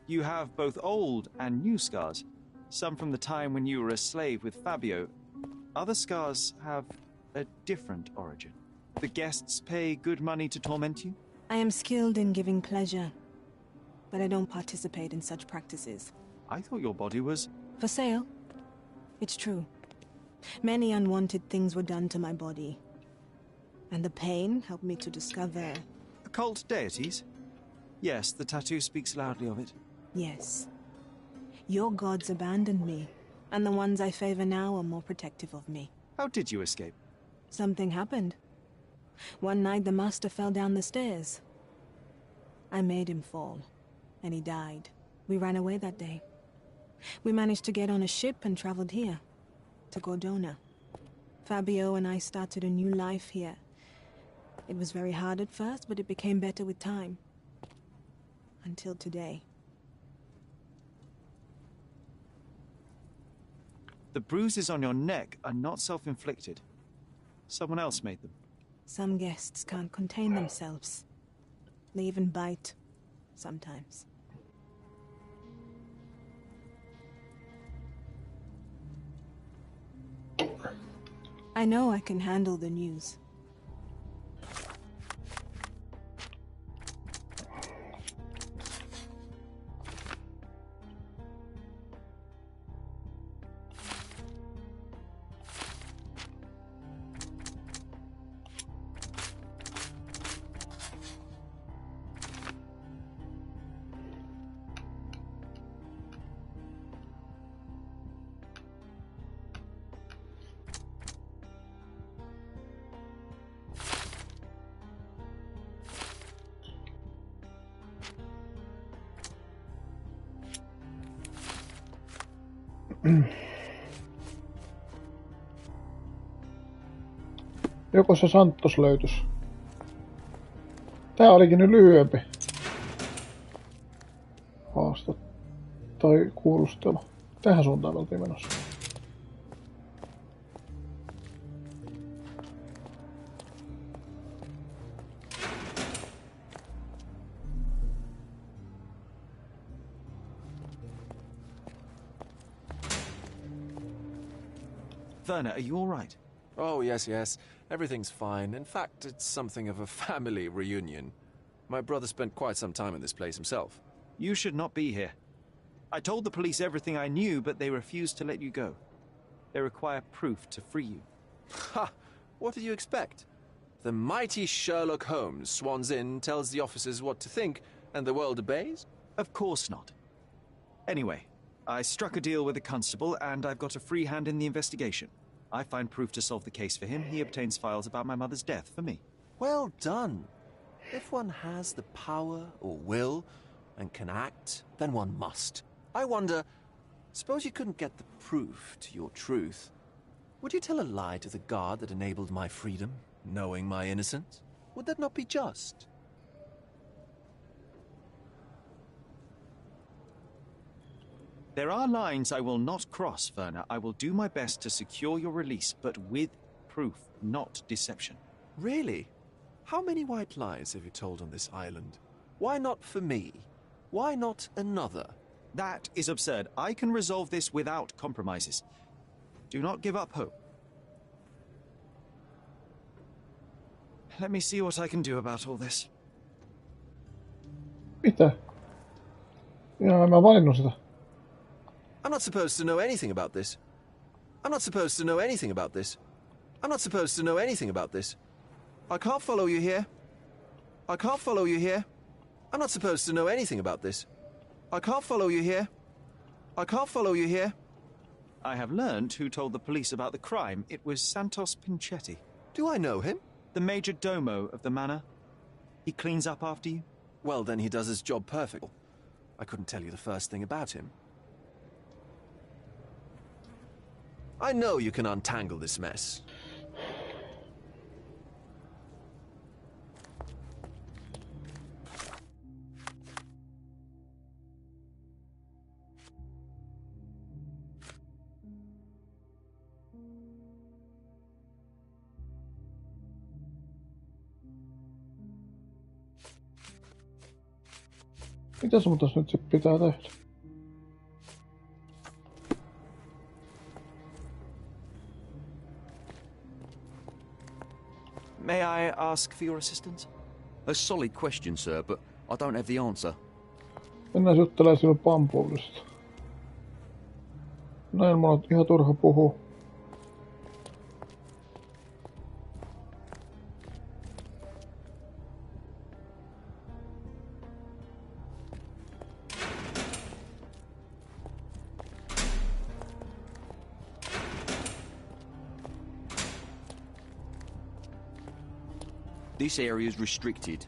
You have both old and new scars. Some from the time when you were a slave with Fabio. Other scars have a different origin. The guests pay good money to torment you? I am skilled in giving pleasure, but I don't participate in such practices. I thought your body was... For sale? It's true. Many unwanted things were done to my body. And the pain helped me to discover... Occult deities? Yes, the tattoo speaks loudly of it. Yes. Your gods abandoned me, and the ones I favor now are more protective of me. How did you escape? Something happened. One night the master fell down the stairs. I made him fall, and he died. We ran away that day. We managed to get on a ship and traveled here, to Cordona. Fabio and I started a new life here. It was very hard at first, but it became better with time. Until today. The bruises on your neck are not self-inflicted. Someone else made them. Some guests can't contain themselves. They even bite, sometimes. I know I can handle the news. Joko se Santos löytys? Tää olikin nyt lyhyempi. Haasta. Tai kuulustelu. Tähän suuntaan oltiin menossa. Werner, are you all right? Oh, yes, yes. Everything's fine. In fact, it's something of a family reunion. My brother spent quite some time in this place himself. You should not be here. I told the police everything I knew, but they refused to let you go. They require proof to free you. Ha! What did you expect? The mighty Sherlock Holmes swans in, tells the officers what to think, and the world obeys? Of course not. Anyway, I struck a deal with the constable, and I've got a free hand in the investigation. I find proof to solve the case for him. He obtains files about my mother's death for me. Well done. If one has the power or will and can act, then one must. I wonder, suppose you couldn't get the proof to your truth. Would you tell a lie to the guard that enabled my freedom, knowing my innocence? Would that not be just? There are lines I will not cross, Werner. I will do my best to secure your release, but with proof, not deception. Really? How many white lies have you told on this island? Why not for me? Why not another? That is absurd. I can resolve this without compromises. Do not give up hope. Let me see what I can do about all this. Mitä? Minä en mä valinnut sitä. I'm not supposed to know anything about this. I'm not supposed to know anything about this. I'm not supposed to know anything about this. I can't follow you here. I can't follow you here. I'm not supposed to know anything about this. I can't follow you here. I can't follow you here. I have learned who told the police about the crime. It was Santos Pinchetti. Do I know him? The major domo of the manor. He cleans up after you? Well, then he does his job perfectly. I couldn't tell you the first thing about him. I know you can untangle this mess. Mitäs muuta nyt sit pitää tehdä? May I ask for your assistance? A solid question, sir, but I don't have the answer. Mennään juttelemaan sinun pampuudesta. Näin mulla on ihan turha puhua. This area is restricted.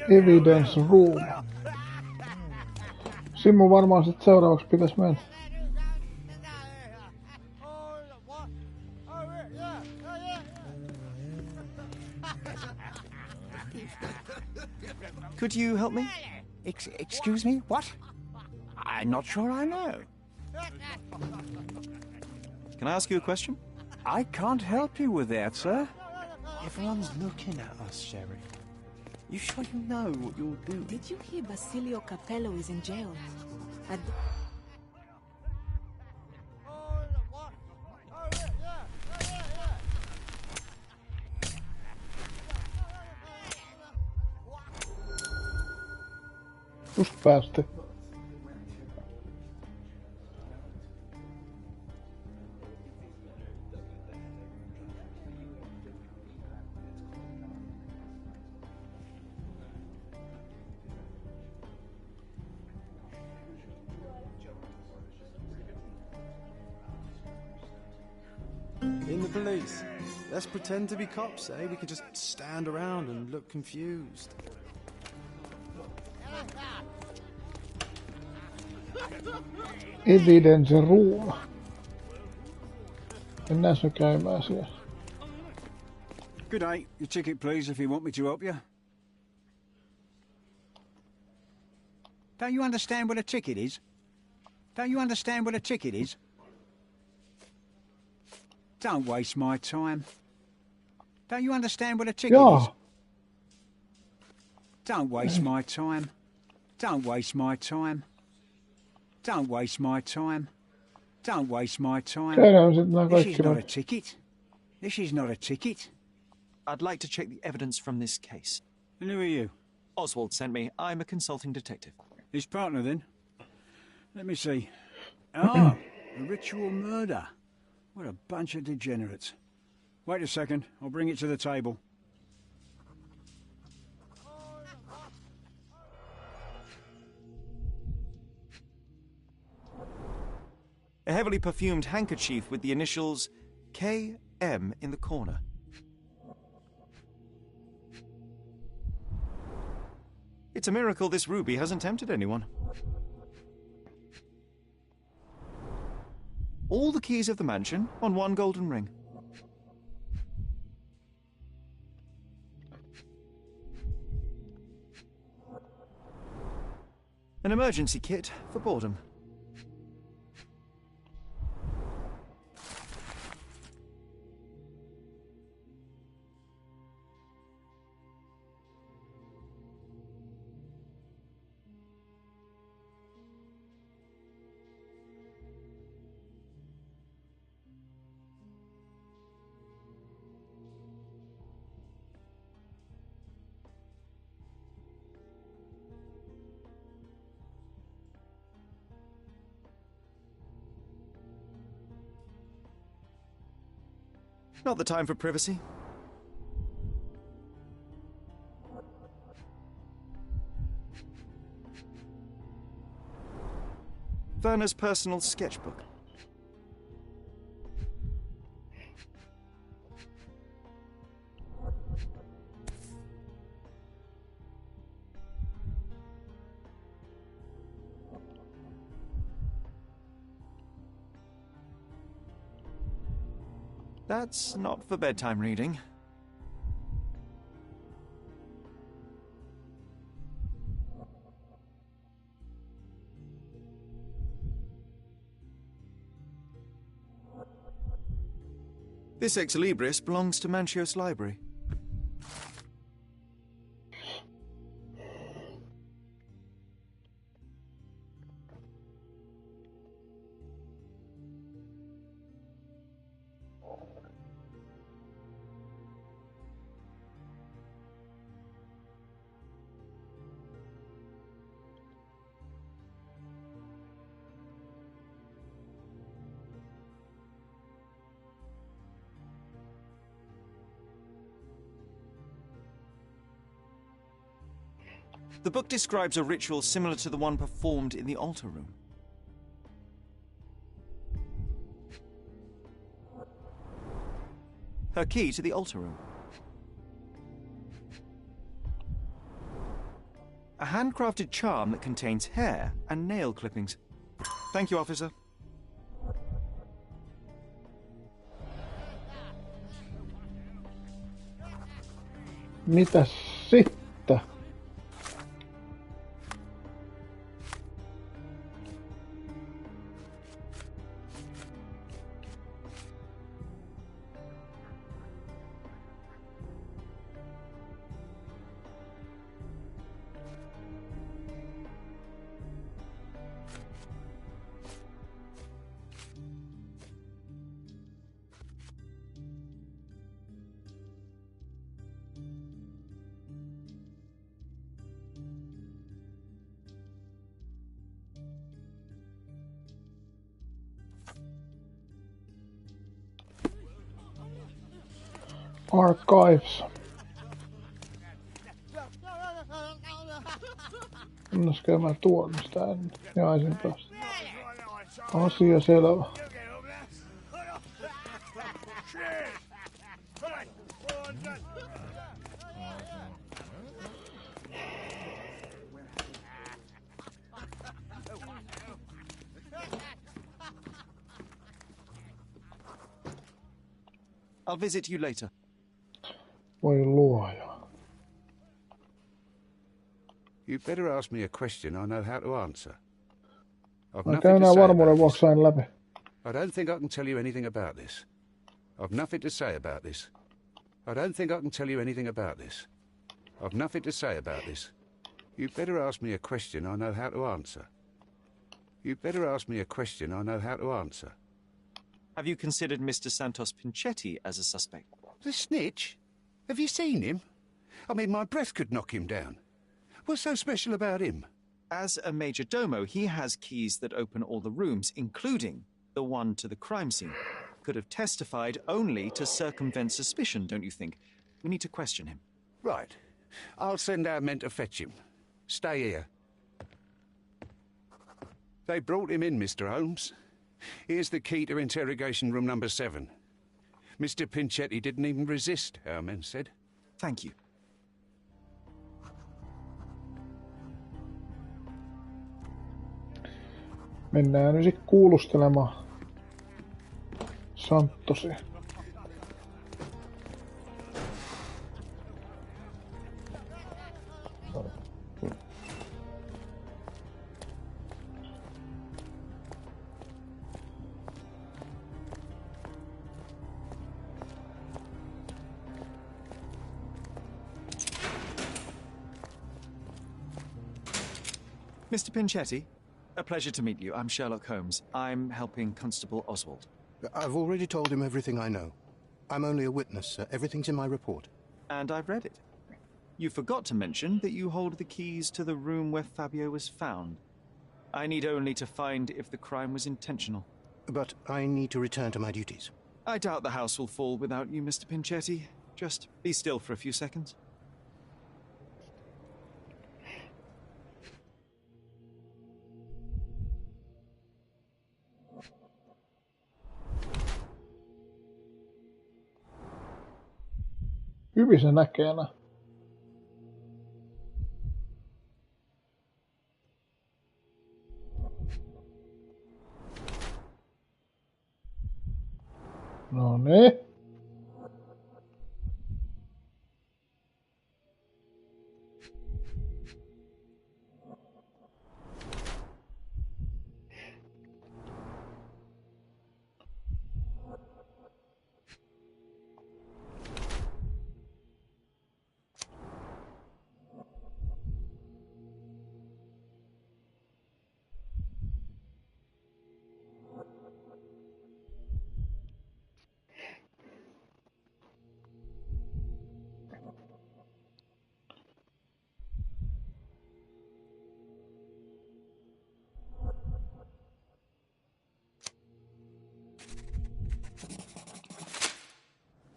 Evidence room. Simmu varmaan sit seuraavaksi pitäis mennä. Could you help me? Excuse me? What? I'm not sure I know. Can I ask you a question? I can't help you with that, sir. Everyone's looking at us, Sherry. You sure you know what you're doing? Did you hear Basilio Capello is in jail? Just päästi. In the police. Let's pretend to be cops, eh? We can just stand around and look confused. Evidence room. Mennään nyt käymään siellä. Good day. Your ticket, please, if you want me to help you. Don't you understand what a ticket is? Don't you understand what a ticket is? Don't waste my time. Don't you understand what a ticket is? Don't waste my time. Don't waste my time. Don't waste my time. Don't waste my time. This is not a ticket. This is not a ticket. I'd like to check the evidence from this case. And who are you? Oswald sent me. I'm a consulting detective. His partner, then? Let me see. Ah, a ritual murder. What a bunch of degenerates. Wait a second. I'll bring it to the table. A heavily perfumed handkerchief with the initials KM in the corner. It's a miracle this ruby hasn't tempted anyone. All the keys of the mansion on one golden ring. An emergency kit for boredom. Not the time for privacy. Werner's personal sketchbook. That's not for bedtime reading. This ex libris belongs to Manchios Library. The book describes a ritual similar to the one performed in the altar room. Her key to the altar room. A handcrafted charm that contains hair and nail clippings. Thank you, officer. Mitäs sitten? Archives. Mennäs käymään tuolla, mistä en jaisin päästä. Asia selvä. I'll visit you later. Voi luoja. You better ask me a question I know how to answer. Mä käyn nää varmuuden vuoksi aina läpi. I don't think I can tell you anything about this. I've nothing to say about this. I don't think I can tell you anything about this. I've nothing to say about this. You better ask me a question I know how to answer. You better ask me a question I know how to answer. Have you considered Mr. Santos Pinchetti as a suspect? The snitch? Have you seen him? I mean, my breath could knock him down. What's so special about him? As a major domo, he has keys that open all the rooms, including the one to the crime scene. Could have testified only to circumvent suspicion, don't you think? We need to question him. Right. I'll send our men to fetch him. Stay here. They brought him in, Mr. Holmes. Here's the key to interrogation room number 7. Mr. Pinchetti didn't even resist, our men said. Thank you. Mennään nyt sit kuulustelemaan Santosia. Mr. Pinchetti, a pleasure to meet you. I'm Sherlock Holmes. I'm helping Constable Oswald. I've already told him everything I know. I'm only a witness, sir. Everything's in my report. And I've read it. You forgot to mention that you hold the keys to the room where Fabio was found. I need only to find if the crime was intentional. But I need to return to my duties. I doubt the house will fall without you, Mr. Pinchetti. Just be still for a few seconds. Hyvin se näkee nää. No niin.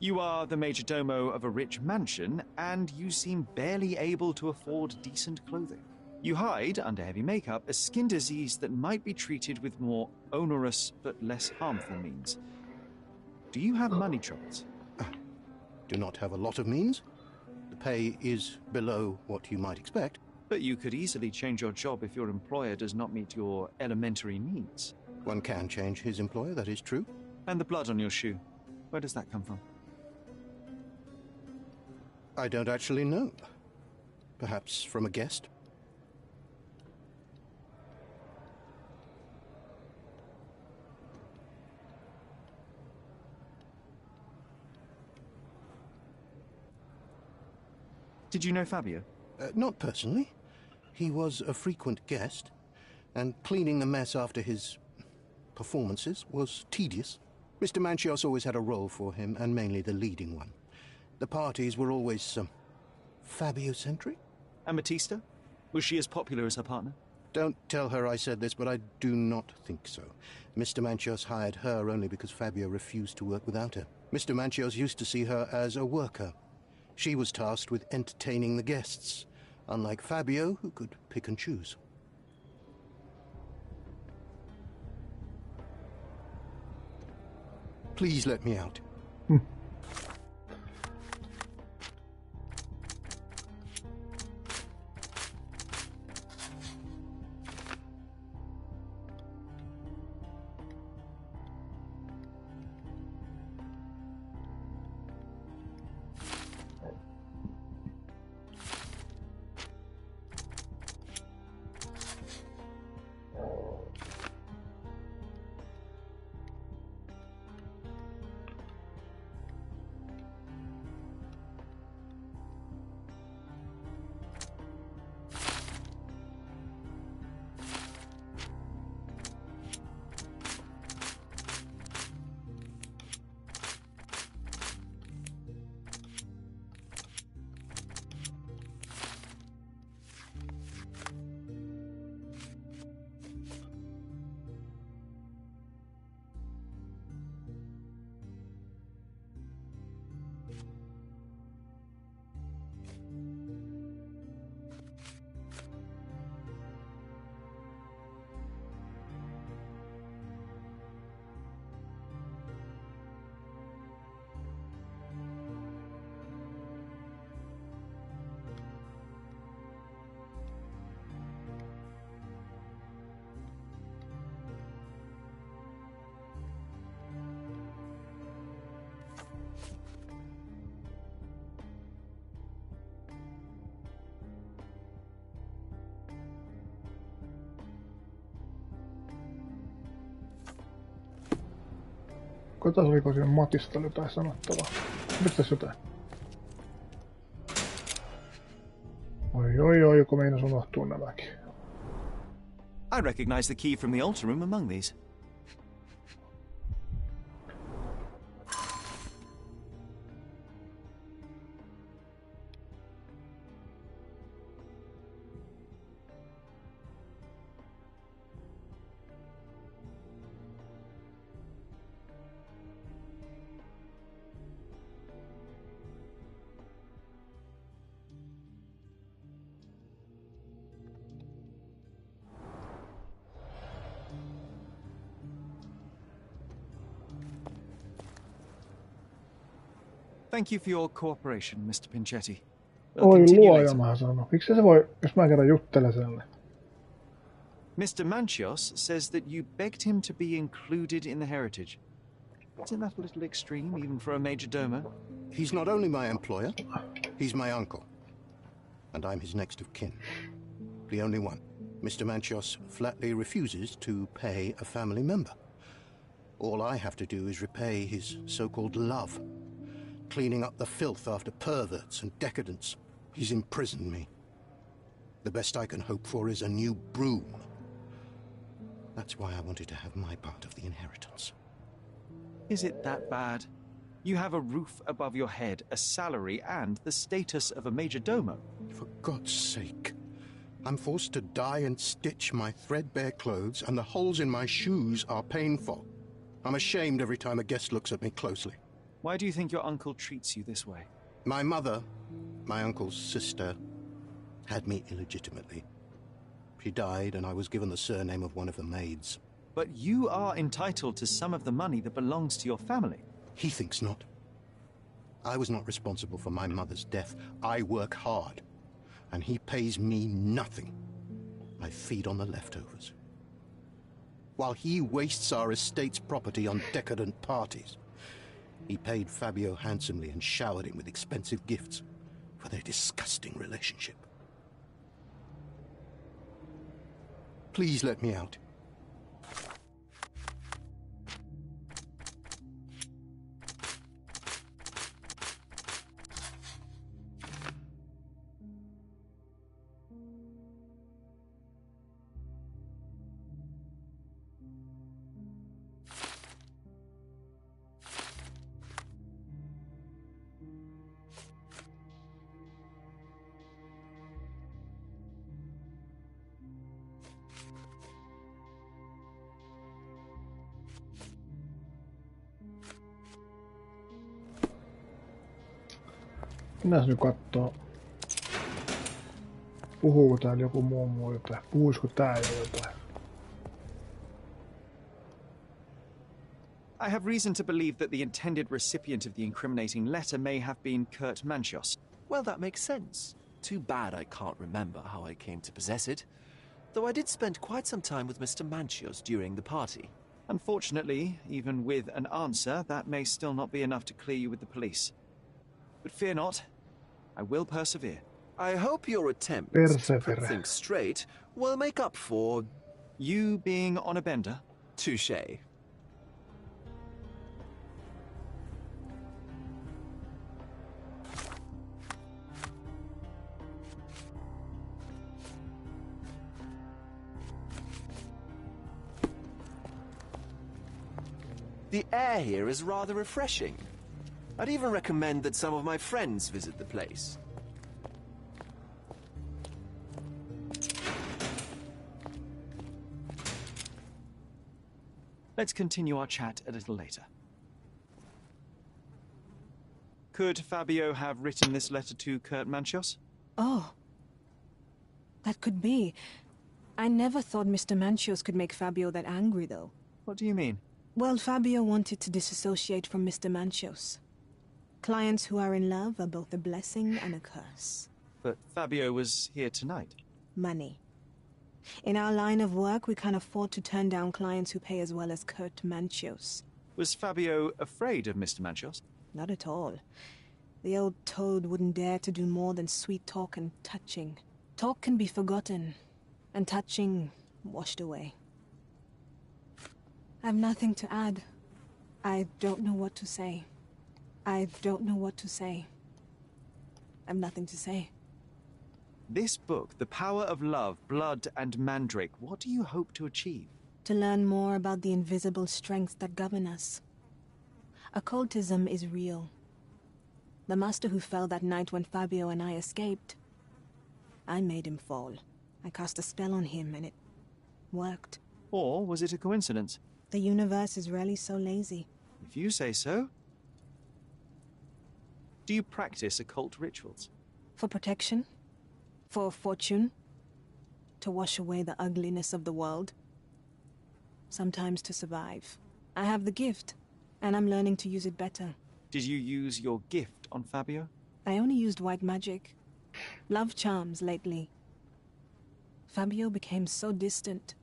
You are the majordomo of a rich mansion, and you seem barely able to afford decent clothing. You hide under heavy makeup a skin disease that might be treated with more onerous but less harmful means. Do you have money troubles? Do not have a lot of means. The pay is below what you might expect. But you could easily change your job if your employer does not meet your elementary needs. One can change his employer, that is true. And the blood on your shoe, where does that come from? I don't actually know. Perhaps from a guest? Did you know Fabio? Not personally. He was a frequent guest, and cleaning the mess after his performances was tedious. Mr. Manchios always had a role for him, and mainly the leading one. The parties were always Fabio-centric. And Matista? Was she as popular as her partner? Don't tell her I said this, but I do not think so. Mr. Manchios hired her only because Fabio refused to work without her. Mr. Manchios used to see her as a worker. She was tasked with entertaining the guests, unlike Fabio, who could pick and choose. Please let me out. Kotas oliko siinä Matista jotain sanottavaa? Mitäs jotain? Oi, kun meinas unohtuu nämäkin. I recognize the key from the altar room among these. Thank you for your cooperation, Mr. Pinchetti. Oi luoja, mä sanon. Miksi se voi, jos mä kerran juttelen selle? Mr. Manchios says that you begged him to be included in the heritage. Isn't that a little extreme, even for a majordomo? He's not only my employer, he's my uncle. And I'm his next of kin. The only one. Mr. Manchios flatly refuses to pay a family member. All I have to do is repay his so-called love. Cleaning up the filth after perverts and decadents. He's imprisoned me. The best I can hope for is a new broom. That's why I wanted to have my part of the inheritance. Is it that bad? You have a roof above your head, a salary, and the status of a majordomo. For God's sake. I'm forced to dye and stitch my threadbare clothes, and the holes in my shoes are painful. I'm ashamed every time a guest looks at me closely. Why do you think your uncle treats you this way? My mother, my uncle's sister, had me illegitimately. She died, and I was given the surname of one of the maids. But you are entitled to some of the money that belongs to your family. He thinks not. I was not responsible for my mother's death. I work hard, and he pays me nothing. I feed on the leftovers. While he wastes our estate's property on decadent parties, he paid Fabio handsomely and showered him with expensive gifts for their disgusting relationship. Please let me out. Minäs nyt kattoo. Puhuuko täällä joku muu jotain? Puhuisiko tää jo jotain? I have reason to believe that the intended recipient of the incriminating letter may have been Kurt Manchios. Well, that makes sense. Too bad I can't remember how I came to possess it. Though I did spend quite some time with Mr. Manchios during the party. Unfortunately, even with an answer, that may still not be enough to clear you with the police. But fear not, I will persevere. I hope your attempt to put things straight will make up for... You being on a bender? Touché. The air here is rather refreshing. I'd even recommend that some of my friends visit the place. Let's continue our chat a little later. Could Fabio have written this letter to Kurt Manchios? Oh. That could be. I never thought Mr. Manchios could make Fabio that angry, though. What do you mean? Well, Fabio wanted to disassociate from Mr. Manchios. Clients who are in love are both a blessing and a curse. But Fabio was here tonight. Money. In our line of work, we can't afford to turn down clients who pay as well as Kurt Manchios. Was Fabio afraid of Mr. Manchios? Not at all. The old toad wouldn't dare to do more than sweet talk and touching. Talk can be forgotten, and touching washed away. I've nothing to add. I don't know what to say. I don't know what to say. I've nothing to say. This book, The Power of Love, Blood and Mandrake, what do you hope to achieve? To learn more about the invisible strengths that govern us. Occultism is real. The master who fell that night when Fabio and I escaped, I made him fall. I cast a spell on him and it worked. Or was it a coincidence? The universe is rarely so lazy. If you say so. Do you practice occult rituals? For protection? For fortune? To wash away the ugliness of the world? Sometimes to survive. I have the gift, and I'm learning to use it better. Did you use your gift on Fabio? I only used white magic. Love charms lately. Fabio became so distant.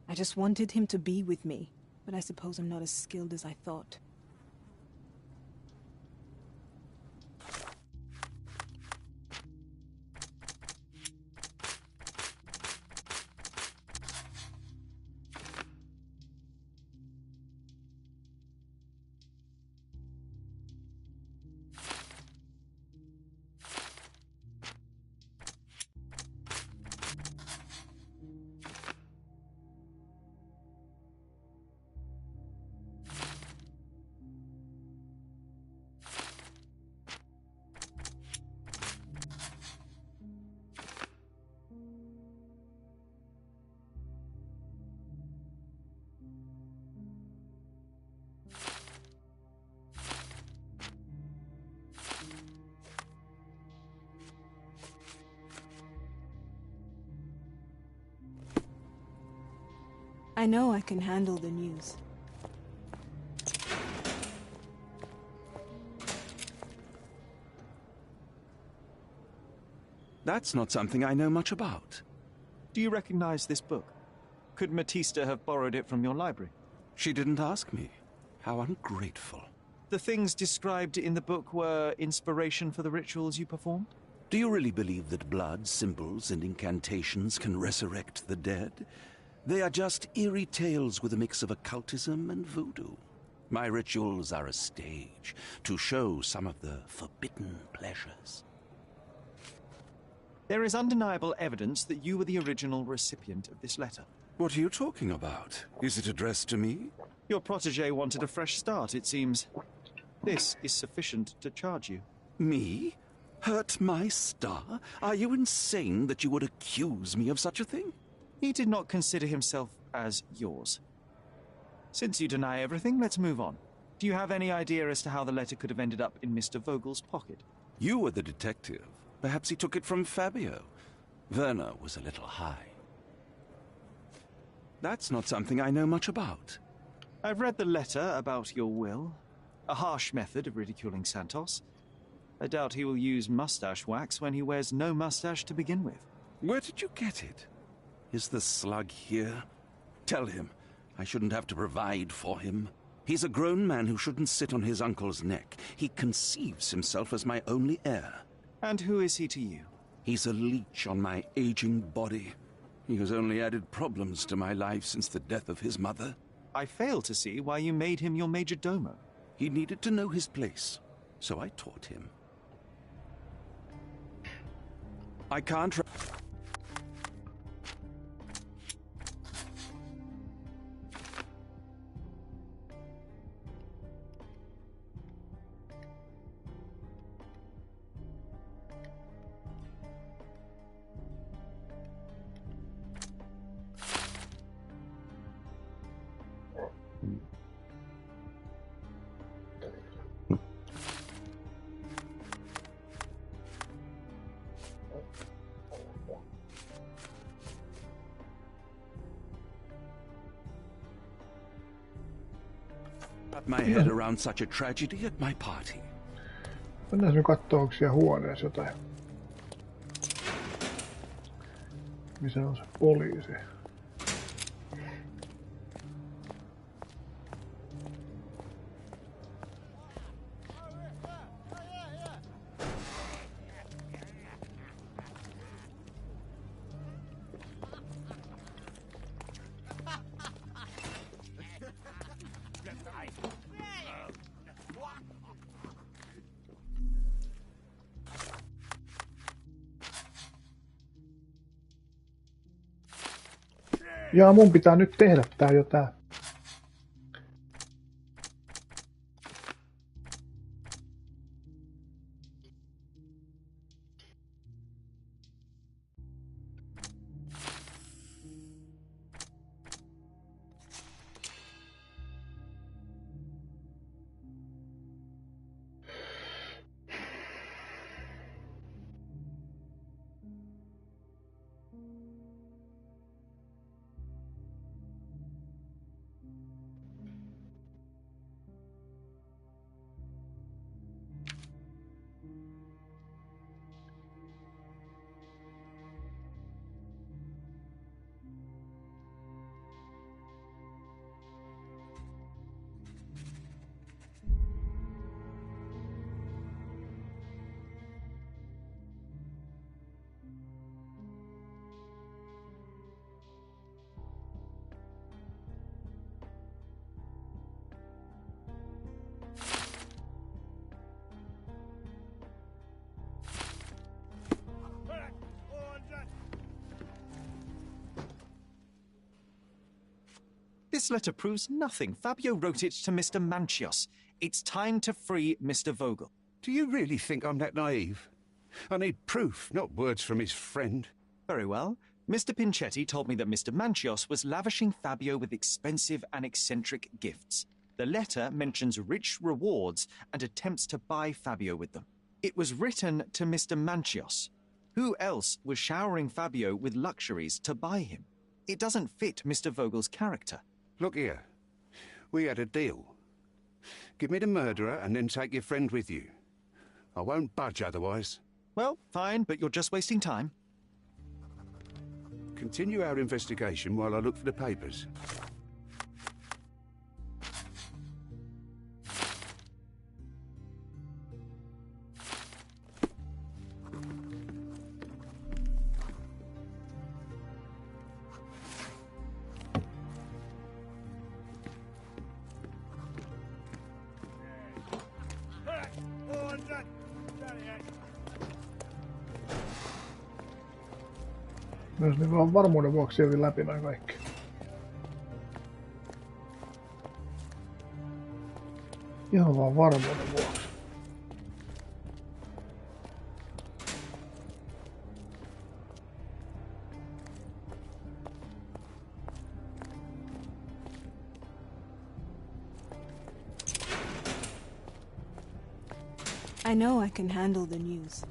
I just wanted him to be with me, but I suppose I'm not as skilled as I thought. I know I can handle the news. That's not something I know much about. Do you recognize this book? Could Matista have borrowed it from your library? She didn't ask me. How ungrateful. The things described in the book were inspiration for the rituals you performed? Do you really believe that blood, symbols, and incantations can resurrect the dead? They are just eerie tales with a mix of occultism and voodoo. My rituals are a stage to show some of the forbidden pleasures. There is undeniable evidence that you were the original recipient of this letter. What are you talking about? Is it addressed to me? Your protege wanted a fresh start, it seems. This is sufficient to charge you. Me? Hurt my star? Are you insane that you would accuse me of such a thing? He did not consider himself as yours. Since you deny everything, let's move on. Do you have any idea as to how the letter could have ended up in Mr. Vogel's pocket? You were the detective. Perhaps he took it from Fabio. Werner was a little high. That's not something I know much about. I've read the letter about your will. A harsh method of ridiculing Santos. I doubt he will use mustache wax when he wears no mustache to begin with. Where did you get it? Is the slug here? Tell him. I shouldn't have to provide for him. He's a grown man who shouldn't sit on his uncle's neck. He conceives himself as my only heir. And who is he to you? He's a leech on my aging body. He has only added problems to my life since the death of his mother. I fail to see why you made him your major domo. He needed to know his place, so I taught him. I can't... my head around such a tragedy at my party. Mennään me kattoo, onko siellä huoneessa jotain. Missä on se poliisi? Jaa, mun pitää nyt tehdä tää. This letter proves nothing. Fabio wrote it to Mr. Manchios. It's time to free Mr. Vogel. Do you really think I'm that naive? I need proof, not words from his friend. Very well. Mr. Pinchetti told me that Mr. Manchios was lavishing Fabio with expensive and eccentric gifts. The letter mentions rich rewards and attempts to buy Fabio with them. It was written to Mr. Manchios. Who else was showering Fabio with luxuries to buy him? It doesn't fit Mr. Vogel's character. Look here. We had a deal. Give me the murderer and then take your friend with you. I won't budge otherwise. Well, fine, but you're just wasting time. Continue our investigation while I look for the papers. Myös niin vaan varmuuden vuoksi jokin läpi noin kaikki. Ihan vaan varmuuden vuoksi. I know I can handle the news.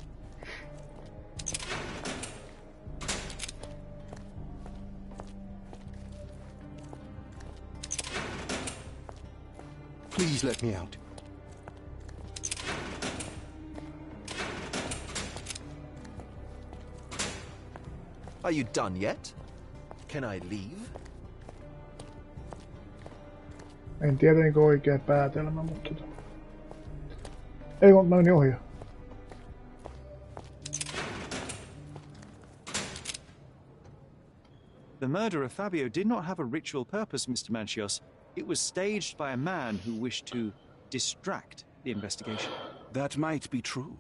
Please let me out. Are you done yet? Can I leave? En tiedä niinkö oikea päätelmä, mutta... Ei kun noin ohi. The murder of Fabio did not have a ritual purpose, Mr. Manchios. It was staged by a man who wished to distract the investigation. That might be true.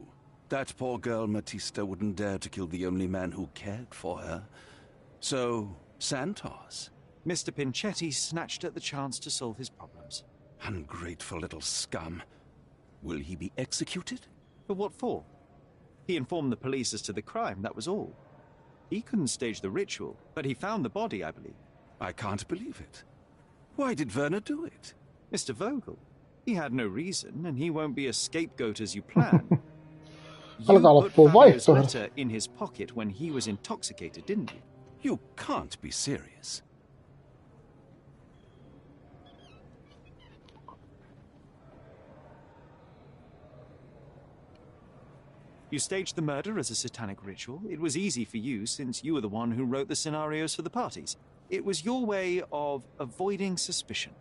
That poor girl Matista wouldn't dare to kill the only man who cared for her. So, Santos. Mr. Pinchetti snatched at the chance to solve his problems. Ungrateful little scum. Will he be executed? But what for? He informed the police as to the crime, that was all. He couldn't stage the ritual, but he found the body, I believe. I can't believe it. Why did Werner do it? Mr. Vogel. He had no reason, and he won't be a scapegoat as you planned. You put Fabio's letter in his pocket when he was intoxicated, didn't you? You can't be serious. You staged the murder as a satanic ritual. It was easy for you, since you were the one who wrote the scenarios for the parties. It was your way of avoiding suspicion.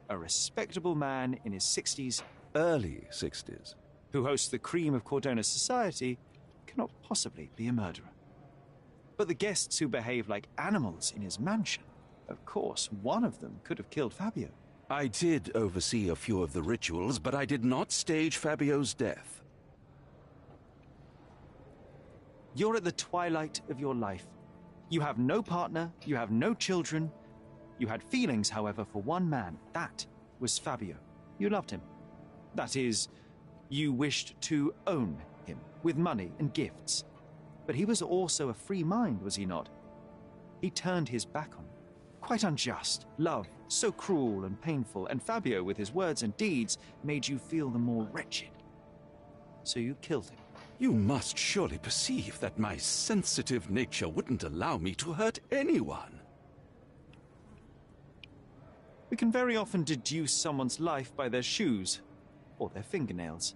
A respectable man in his 60s... Early 60s. Who hosts the cream of Cordona's society cannot possibly be a murderer. But the guests who behave like animals in his mansion, of course, one of them could have killed Fabio. I did oversee a few of the rituals, but I did not stage Fabio's death. You're at the twilight of your life. You have no partner, you have no children. You had feelings, however, for one man. That was Fabio. You loved him. That is, you wished to own him, with money and gifts. But he was also a free mind, was he not? He turned his back on you. Quite unjust. Love, so cruel and painful, and Fabio, with his words and deeds, made you feel the more wretched. So you killed him. You must surely perceive that my sensitive nature wouldn't allow me to hurt anyone. We can very often deduce someone's life by their shoes, or their fingernails.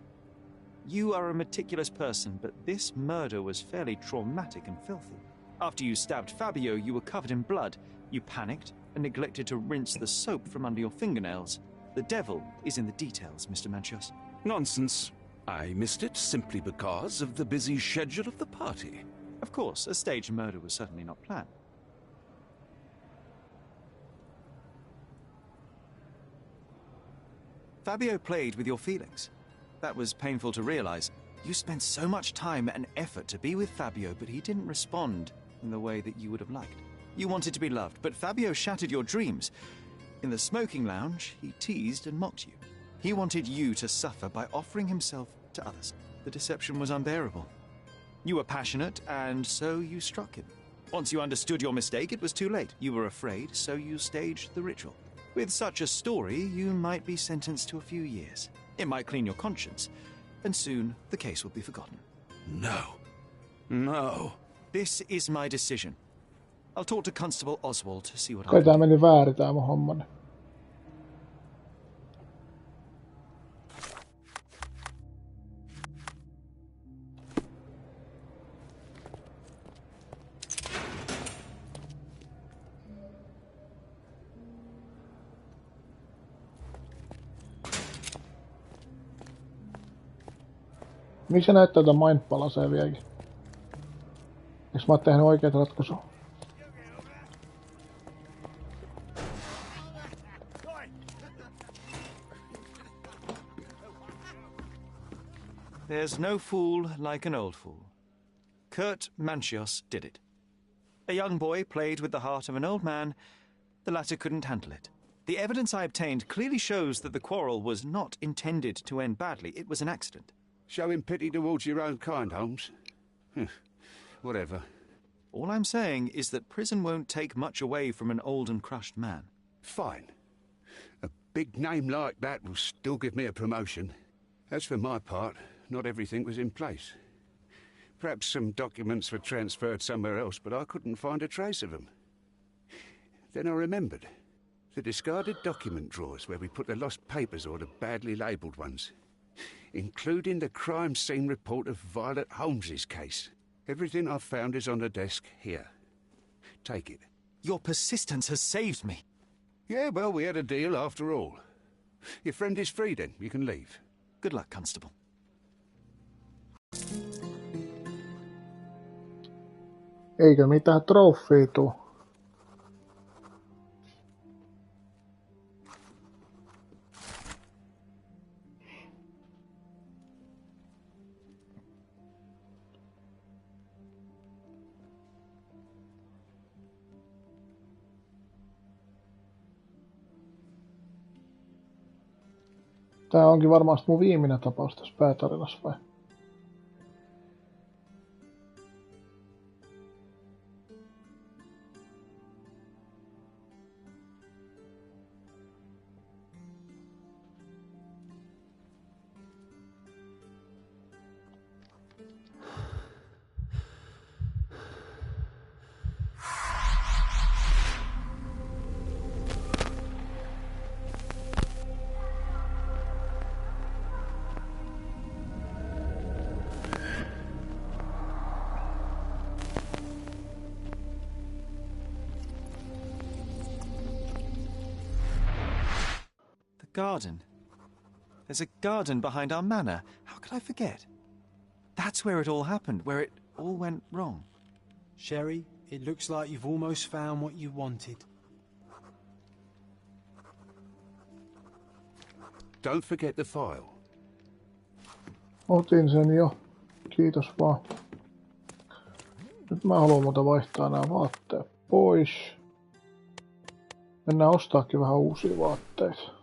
You are a meticulous person, but this murder was fairly traumatic and filthy. After you stabbed Fabio, you were covered in blood. You panicked and neglected to rinse the soap from under your fingernails. The devil is in the details, Mr. Manchios. Nonsense. I missed it simply because of the busy schedule of the party. Of course, a staged murder was certainly not planned. Fabio played with your feelings. That was painful to realize. You spent so much time and effort to be with Fabio, but he didn't respond in the way that you would have liked. You wanted to be loved, but Fabio shattered your dreams. In the smoking lounge, he teased and mocked you. He wanted you to suffer by offering himself to others. The deception was unbearable. You were passionate, and so you struck him. Once you understood your mistake, it was too late. You were afraid, so you staged the ritual. With such a story, you might be sentenced to a few years. It might clean your conscience, and soon the case will be forgotten. No. No. This is my decision. I'll talk to Constable Oswald to see what I Kai can tää do. meni väärin tää mun hommani. Miksi se näyttää tätä mindpalasea vieläkin? Eiks mä oon tehnyt oikeat ratkaisua? There's no fool like an old fool. Kurt Manchios did it. A young boy played with the heart of an old man. The latter couldn't handle it. The evidence I obtained clearly shows that the quarrel was not intended to end badly. It was an accident. Showing pity towards your own kind, Holmes. Whatever. All I'm saying is that prison won't take much away from an old and crushed man. Fine. A big name like that will still give me a promotion. As for my part, not everything was in place. Perhaps some documents were transferred somewhere else, but I couldn't find a trace of them. Then I remembered. The discarded document drawers where we put the lost papers or the badly labelled ones. Including the crime scene report of Violet Holmes's case. Everything I've found is on the desk here. Take it. Your persistence has saved me. Yeah, well, we had a deal after all. Your friend is free then. You can leave. Good luck, Constable. Eikö mitään trofia tuu? Tää onkin varmaan mun viimeinen tapaus tässä päätarinassa vai? Garden. There's a garden behind our manor. How could I forget? That's where it all happened, where it all went wrong. Sherry, it looks like you've almost found what you wanted. Don't forget the file. Otin sen jo. Kiitos vaan. Nyt mä haluan muuta vaihtaa nämä vaatteet pois. Mennään ostaakin vähän uusia vaatteita.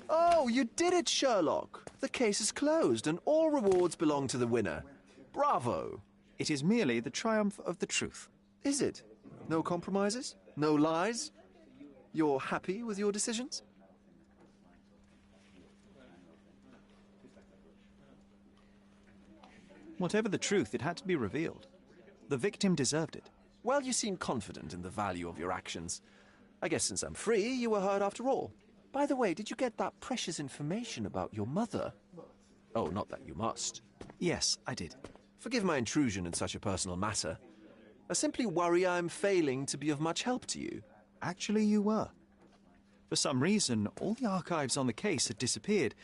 Oh, you did it, Sherlock! The case is closed and all rewards belong to the winner. Bravo! It is merely the triumph of the truth. Is it? No compromises? No lies? You're happy with your decisions? Whatever the truth, it had to be revealed. The victim deserved it. Well, you seem confident in the value of your actions. I guess since I'm free, you were heard after all. By the way, did you get that precious information about your mother? Oh, not that you must. Yes, I did. Forgive my intrusion in such a personal matter. I simply worry I'm failing to be of much help to you. Actually, you were. For some reason, all the archives on the case had disappeared.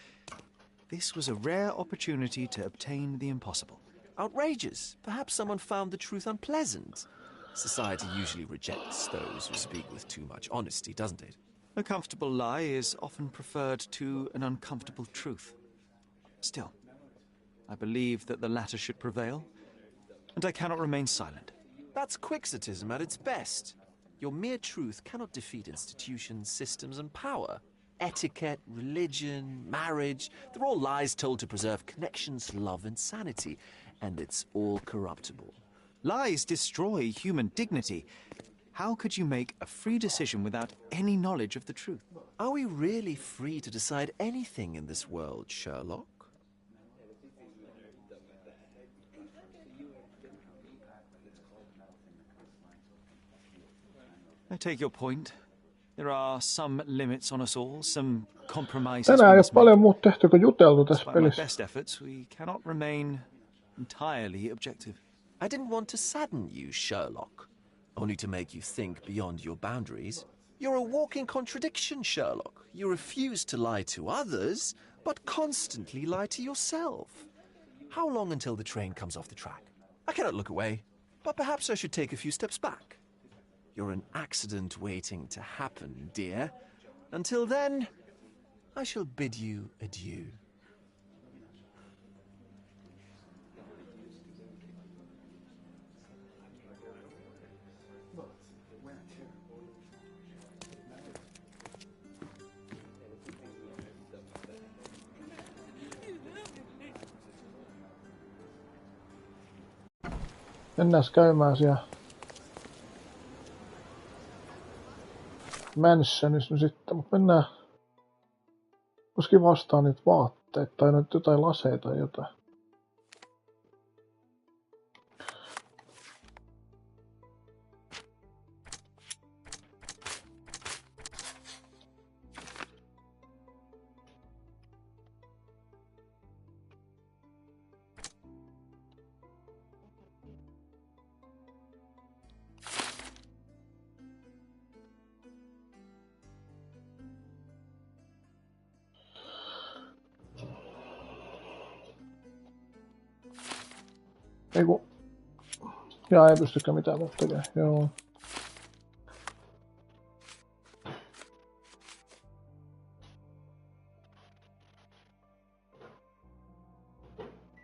This was a rare opportunity to obtain the impossible. Outrageous. Perhaps someone found the truth unpleasant. Society usually rejects those who speak with too much honesty, doesn't it? A comfortable lie is often preferred to an uncomfortable truth. Still, I believe that the latter should prevail, and I cannot remain silent. That's quixotism at its best. Your mere truth cannot defeat institutions, systems, and power. Etiquette, religion, marriage, they're all lies told to preserve connections, love, and sanity, and it's all corruptible. Lies destroy human dignity. How could you make a free decision without any knowledge of the truth? Are we really free to decide anything in this world, Sherlock? I take your point. There are some limits on us all, some compromises Tänään we ei ole must make. paljon muuta tehty kuin juteltu tässä Despite my pelissä. best efforts, we cannot remain entirely objective. I didn't want to sadden you, Sherlock, only to make you think beyond your boundaries. You're a walking contradiction, Sherlock. You refuse to lie to others, but constantly lie to yourself. How long until the train comes off the track? I cannot look away, but perhaps I should take a few steps back. You're an accident waiting to happen, dear. Until then, I shall bid you adieu. Mennään käymään siellä Mansionissa nyt sitten, mutta mennään koski vastaan niitä vaatteita tai nyt jotain laseita tai jotain. Eiku. Jaa, ei pystykään mitään muuta tekemään. Joo.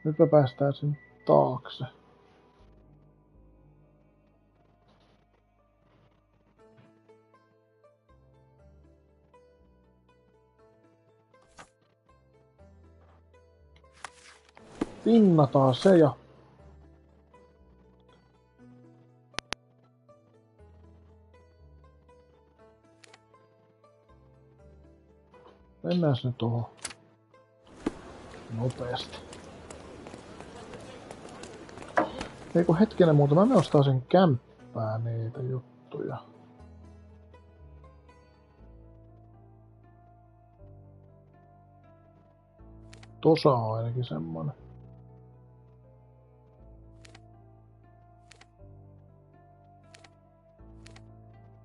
Nyt me päästään sen taakse. Pinnataan se ja mennään nyt tuohon nopeasti. Eiku hetkinen muuta, mä ostaa sen kämppää niitä juttuja. Tosa on ainakin semmonen.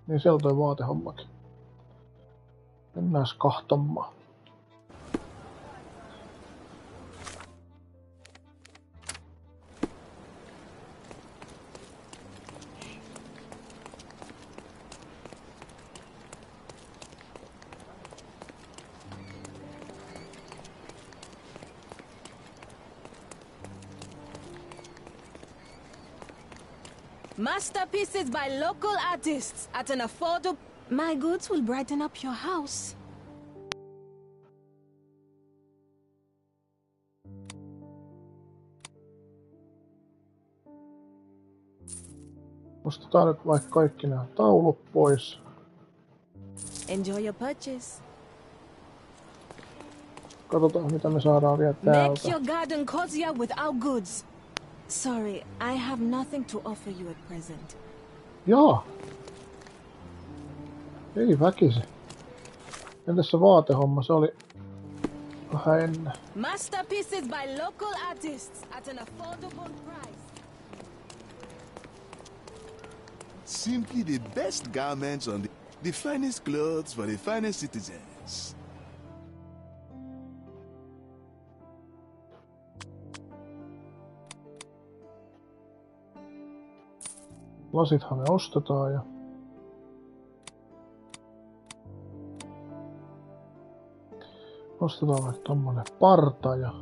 Niin siellä on toi vaatehommakin. Mennääs kahtomaan. Masterpieces by local artists at an affordable... My goods will brighten up your house. Ostetaan nyt vaikka kaikki nämä taulut pois. Enjoy your purchase. Katsotaan mitä me saadaan vielä täältä. Make your garden cozier with our goods. Sorry, I have nothing to offer you at present. Jaa. Ei väkisi. Entäs se vaatehomma, se oli vähän ennen. Masterpieces by local artists at an affordable price. Simply the best garments on the finest clothes for the finest citizens. Lasithan me ostetaan ja ostetaan vaikka tommonen parta ja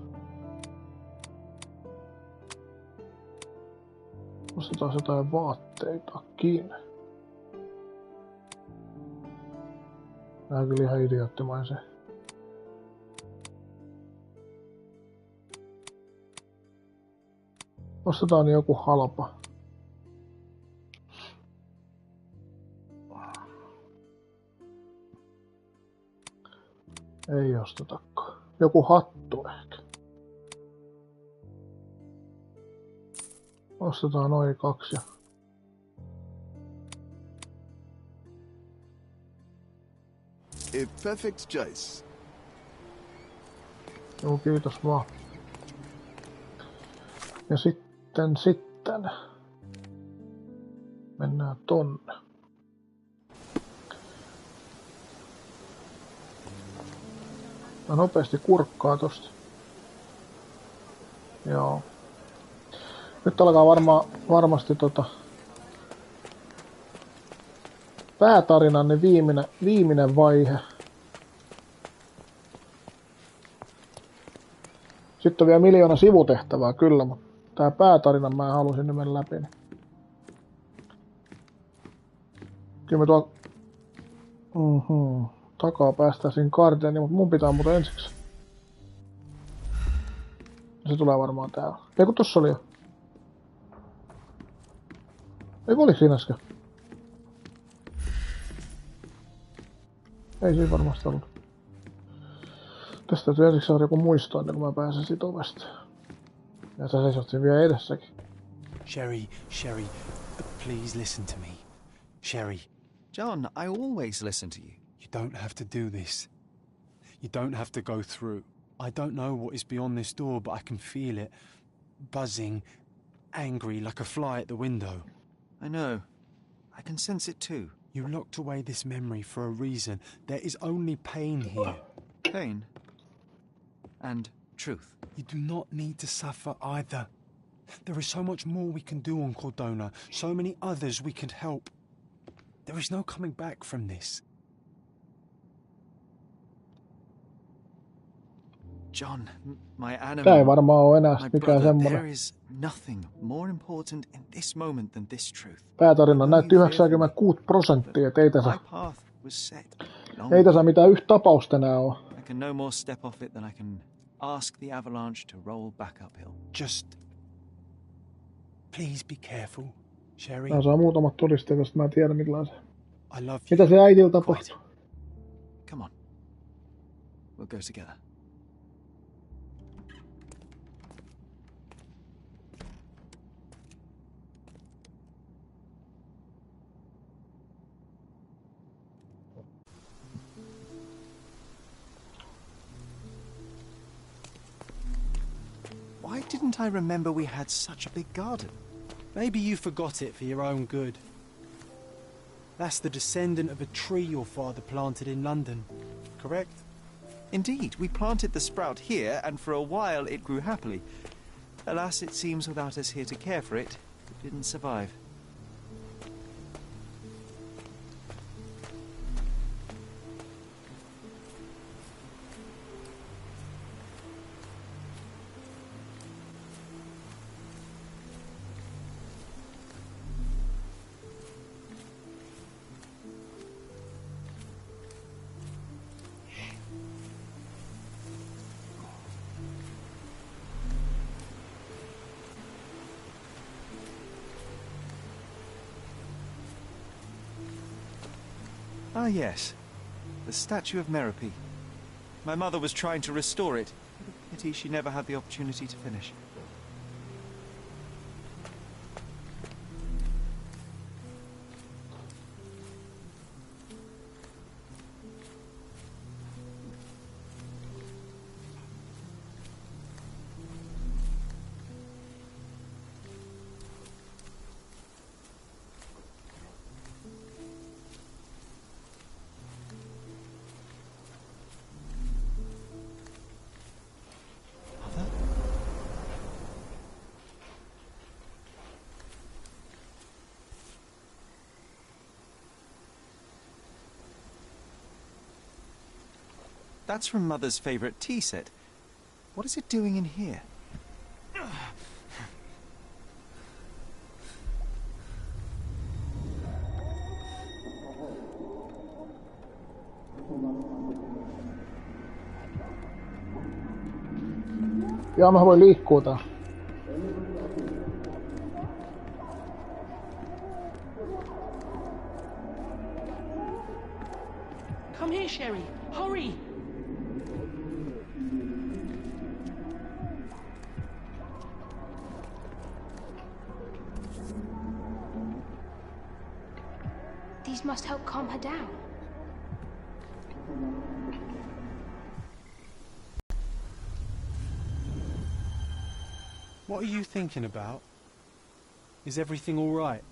ostetaan jotain vaatteitakin. Nää on kyllä ihan idioottimaisen. Ostetaan joku halpa. Ei ostetakaan. Joku hattu ehkä. Ostetaan noin 2 ja... A perfect choice. Joo, kiitos vaan. Ja sitten... Mennään tonne. Mä nopeasti kurkkaa tosta. Joo. Nyt alkaa varmasti päätarinan viimeinen vaihe. Sitten on vielä 1 000 000 sivutehtävää kyllä, mutta tää päätarina mä halusin mennä läpi. Niin. Kyllä me tuolla takaa päästäisiin Gardeniin, mutta mun pitää muuten ensiksi. Se tulee varmaan täällä. Ei kun tossa oli jo. Ei kun oliko siinä äsken? Ei siinä varmasti ollut. Tästä täytyy ensiksi saada joku muisto ennen kuin mä pääsen sit ovesta. Ja sä seisot siinä vielä edessäkin. Sherry, please listen to me. Sherry. John, I always listen to you. You don't have to do this. You don't have to go through. I don't know what is beyond this door, but I can feel it. Buzzing, angry, like a fly at the window. I know. I can sense it too. You locked away this memory for a reason. There is only pain here. Pain? And truth. You do not need to suffer either. There is so much more we can do on Cordona, so many others we can help. There is no coming back from this. John, my animal. Tää ei varmaan ole enää my mikään brother, semmonen. there is nothing more important in this moment than this truth. Päätarina näytti 96%, et ei tässä... Ei tässä mitään yhtä tapausta enää oo. I can no more step off it than I can ask the avalanche to roll back uphill. Just... Please be careful, Sherry. Mä saan muutamat todisteet, josta mä en tiedä millaisen. I love you. Mitä se äidillä tapahtui? Come on. We'll go together. Why didn't I remember we had such a big garden? Maybe you forgot it for your own good. That's the descendant of a tree your father planted in London, correct? Indeed, we planted the sprout here, and for a while it grew happily. Alas, it seems without us here to care for it, it didn't survive. Ah, yes. The statue of Merope. My mother was trying to restore it. Pity she never had the opportunity to finish. That's from Mother's favorite tea set. What is it doing in here? Jaa, mä voin liikkua täällä. Come here, Sherry. Hurry! These must help calm her down. What are you thinking about? Is everything all right?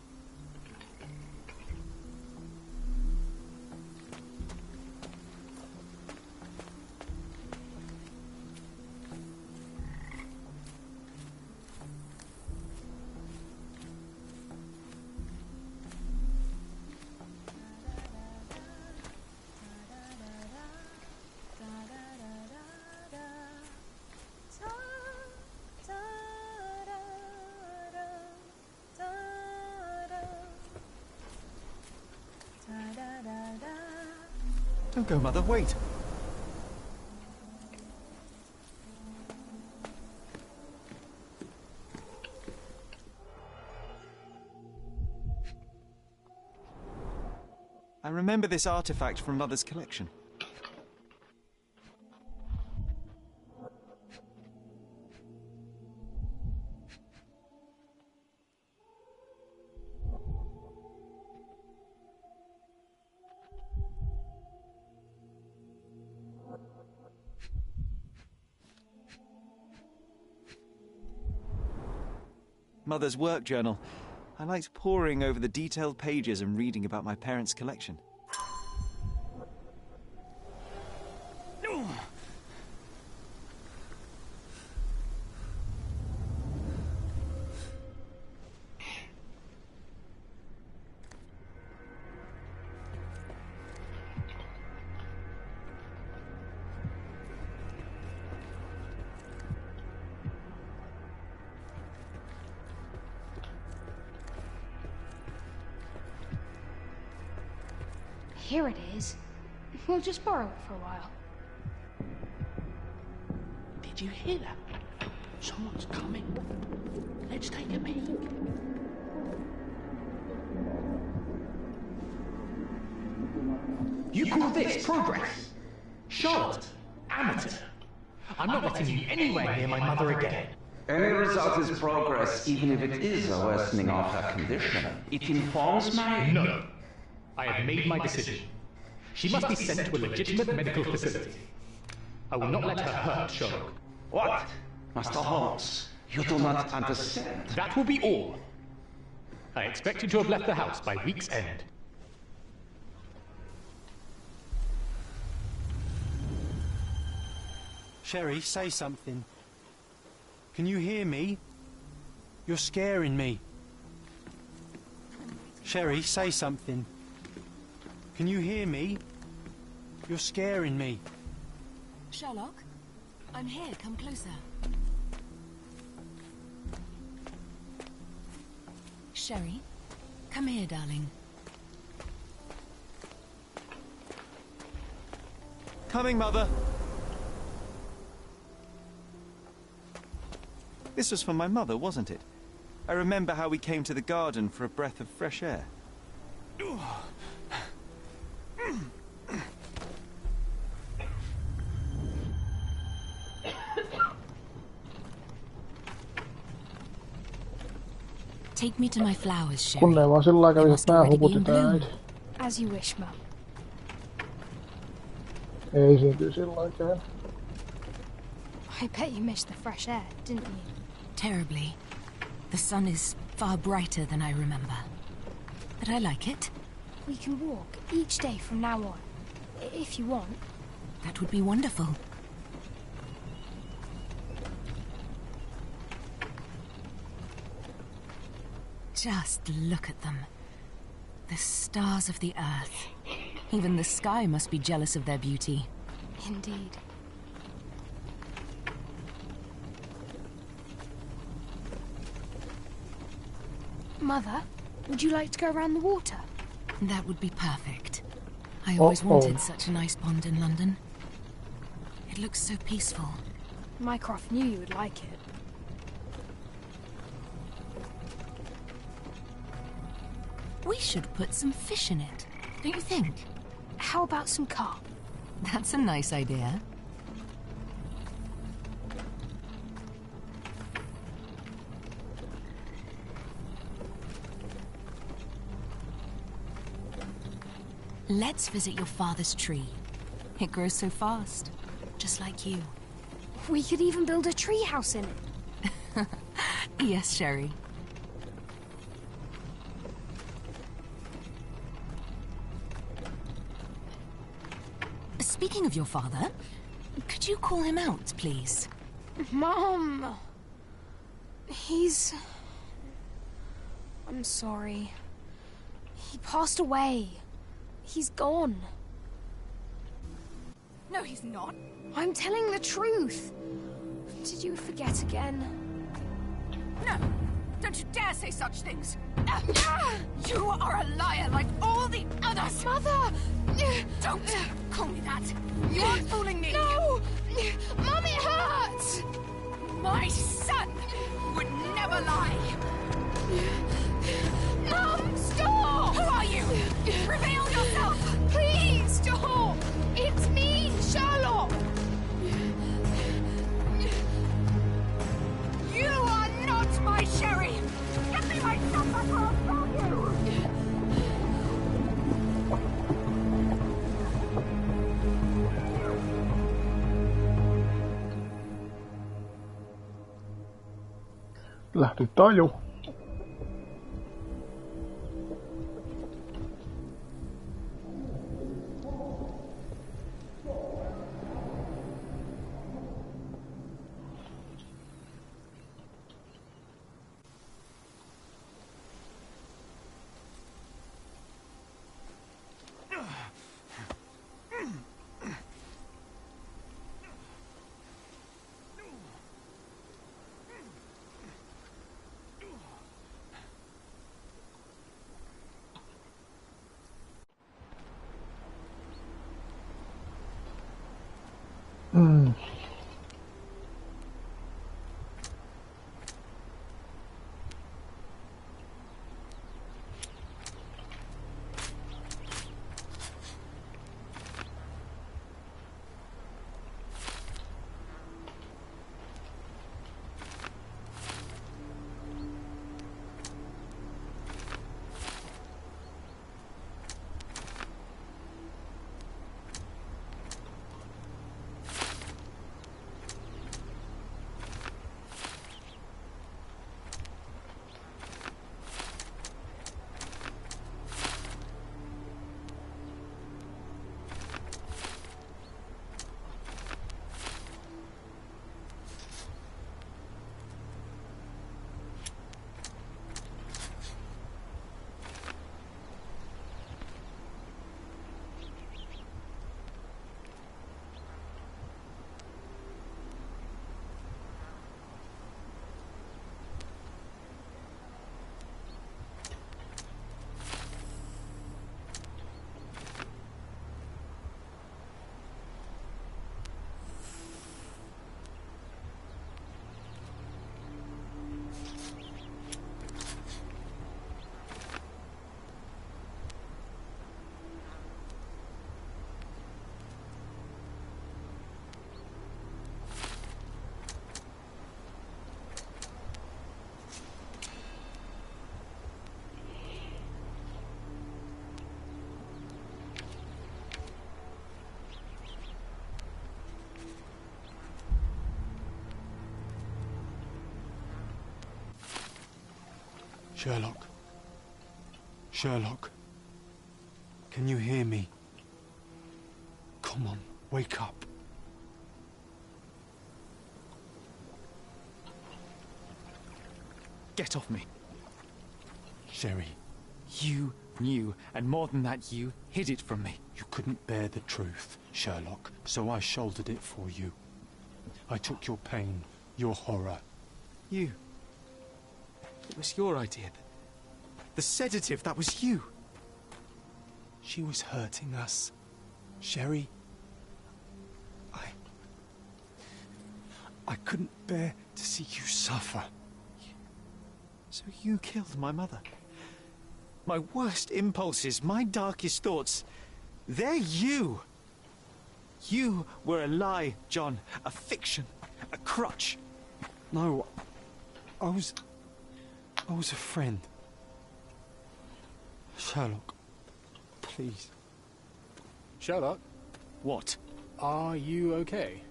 Don't go, Mother, wait! I remember this artifact from Mother's collection. Mother's work journal. I liked poring over the detailed pages and reading about my parents' collection. Here it is. We'll just borrow it for a while. Did you hear that? Someone's coming. Let's take a peek. You call this progress? Charlotte, amateur. I'm not letting you anywhere near my mother again. Any result is progress, even if it is a worsening of her condition. It informs my... No. I have made my decision. She must be sent to a legitimate medical facility. I will not let her hurt Sherlock. What? Master Holmes, you do not understand. That will be all. I expect you to have left the house by week's end. Sherry, say something. Can you hear me? You're scaring me. Sherry, say something. Can you hear me? You're scaring me. Sherlock, I'm here. Come closer. Sherry, come here, darling. Coming, Mother! This was from my mother, wasn't it? I remember how we came to the garden for a breath of fresh air. Take me to my flowers, Sherry. Kun ne vaan sillä aikaa kävisit nää hukutetaan äiti. As you wish, Mum. Ei siinä sillä aikaa. I bet you missed the fresh air, didn't you? Terribly. The sun is far brighter than I remember. But I like it. We can walk each day from now on, if you want. That would be wonderful. Just look at them. The stars of the earth. Even the sky must be jealous of their beauty. Indeed. Mother, would you like to go around the water? That would be perfect. I always wanted such a nice pond in London. It looks so peaceful. Mycroft knew you would like it. We should put some fish in it, don't you think? How about some carp? That's a nice idea. Let's visit your father's tree. It grows so fast, just like you. We could even build a tree house in it. Yes, Sherry. Speaking of your father, could you call him out, please? Mom! I'm sorry. He passed away. He's gone. No, he's not. I'm telling the truth. Did you forget again? No! Don't you dare say such things! You are a liar like all the others! Mother! Don't call me that! You aren't fooling me! No! Mum, it hurts! My son would never lie! Mum, stop! Who are you? Reveal yourself! Please, stop! It's me, Sherlock! You are not my Sherry! Give me my son before I'll kill you! Lähti taju. Sherlock. Sherlock. Can you hear me? Come on, wake up. Get off me. Sherry. You knew, and more than that, you hid it from me. You couldn't bear the truth, Sherlock, so I shouldered it for you. I took your pain, your horror. You. It was your idea. The sedative, that was you. She was hurting us. Sherry. I couldn't bear to see you suffer. So you killed my mother. My worst impulses, my darkest thoughts, they're you. You were a lie, John. A fiction. A crutch. No, I was a friend. Sherlock, please, Sherlock? What? Are you okay?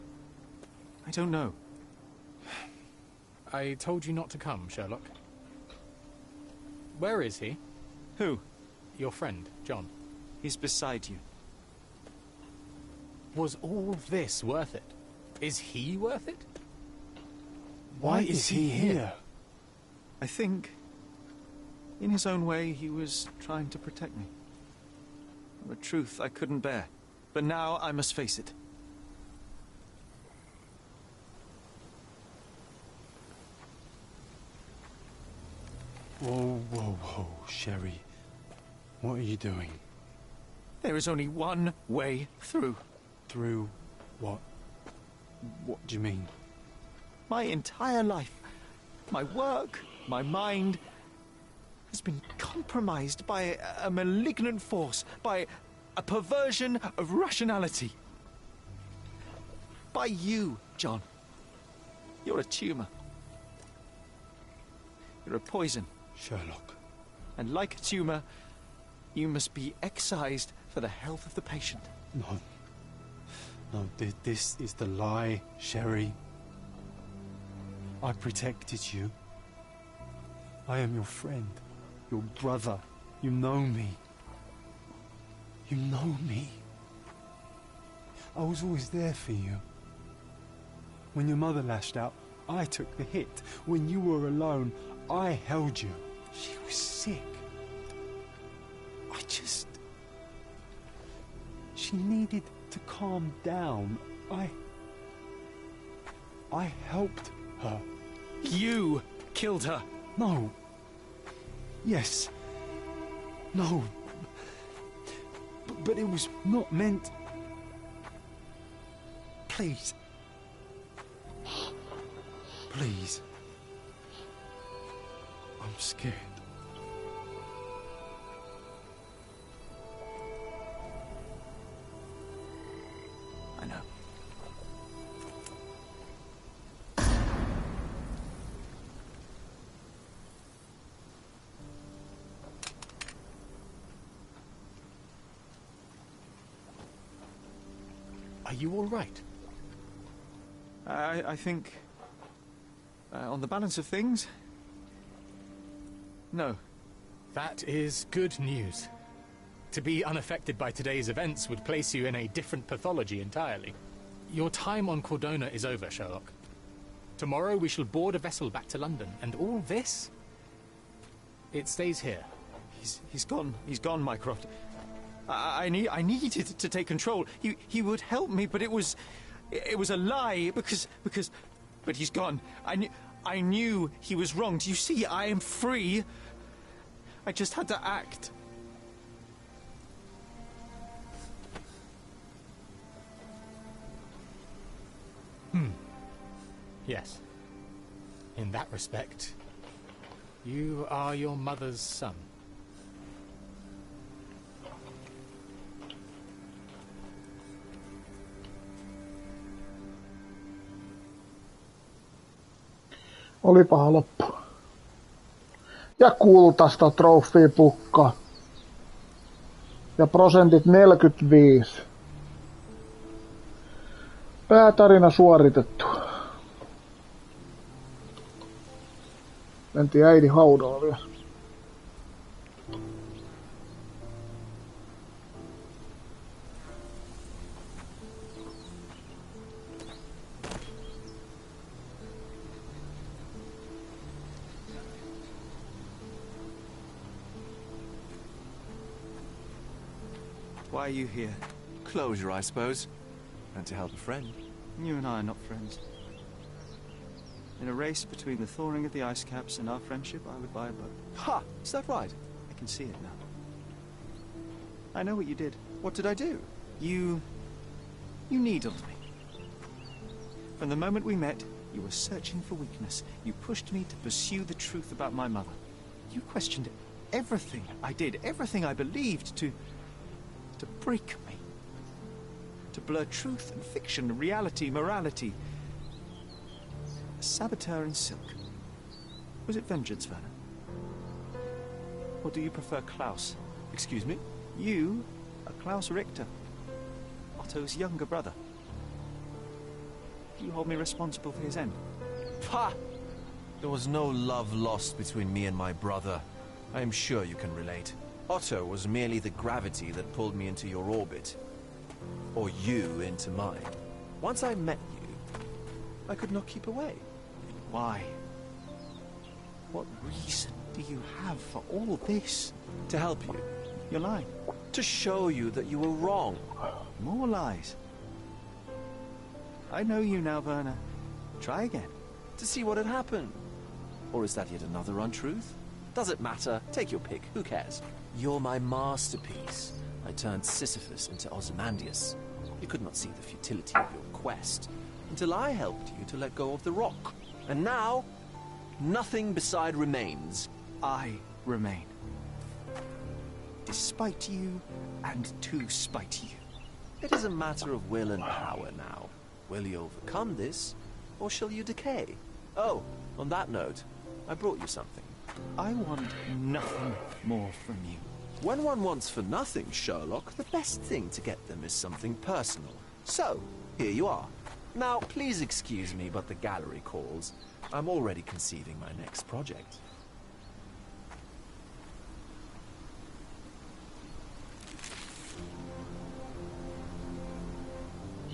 I don't know. I told you not to come, Sherlock. Where is he? Who? Your friend, John. He's beside you. Was all this worth it? Is he worth it? Why is he here? I think, in his own way, he was trying to protect me. A truth I couldn't bear. But now I must face it. Whoa, whoa, whoa, Sherry. What are you doing? There is only one way through. Through what? What do you mean? My entire life, my work, my mind, has been compromised by a malignant force, by a perversion of rationality. By you, John. You're a tumor. You're a poison. Sherlock. And like a tumor, you must be excised for the health of the patient. No. No, this is the lie, Sherry. I protected you. I am your friend, your brother. You know me. You know me. I was always there for you. When your mother lashed out, I took the hit. When you were alone, I held you. She was sick. She needed to calm down. I helped her. You killed her. No. Yes. No. But it was not meant. Please. Please. I'm scared. I know. Are you all right? I think, on the balance of things, no. That is good news. To be unaffected by today's events would place you in a different pathology entirely. Your time on Cordona is over, Sherlock. Tomorrow we shall board a vessel back to London, and all this, it stays here. He's gone. He's gone, Mycroft. I needed to take control. He would help me, but it was a lie but he's gone. I knew he was wrong. Do you see? I am free. I just had to act. Yes. In that respect, you are your mother's son. Olipahan loppu. Ja kultaista trofeepukkaa. Ja prosentit 45. Päätarina suoritettu. Mentiin äidin haudalla vielä. Why are you here? Closure, I suppose. And to help a friend. You and I are not friends. In a race between the thawing of the ice caps and our friendship, I would buy a boat. Ha! Is that right? I can see it now. I know what you did. What did I do? You needled me. From the moment we met, you were searching for weakness. You pushed me to pursue the truth about my mother. You questioned everything I did, everything I believed, to break me. To blur truth and fiction, reality, morality. A saboteur in silk. Was it vengeance, Werner? Or do you prefer Klaus? Excuse me? You are Klaus Richter. Otto's younger brother. Do you hold me responsible for his end? Pah! There was no love lost between me and my brother. I am sure you can relate. Otto was merely the gravity that pulled me into your orbit. Or you into mine. Once I met you, I could not keep away. Why? What reason do you have for all this? To help you. You're lying. To show you that you were wrong. More lies. I know you now, Werner. Try again. To see what had happened. Or is that yet another untruth? Does it matter? Take your pick. Who cares? You're my masterpiece. I turned Sisyphus into Ozymandias. You could not see the futility of your quest until I helped you to let go of the rock. And now, nothing beside remains. I remain. Despite you, and to spite you. It is a matter of will and power now. Will you overcome this, or shall you decay? Oh, on that note, I brought you something. I want nothing more from you. When one wants for nothing, Sherlock, the best thing to get them is something personal. So, here you are. Now, please excuse me, but the gallery calls. I'm already conceiving my next project.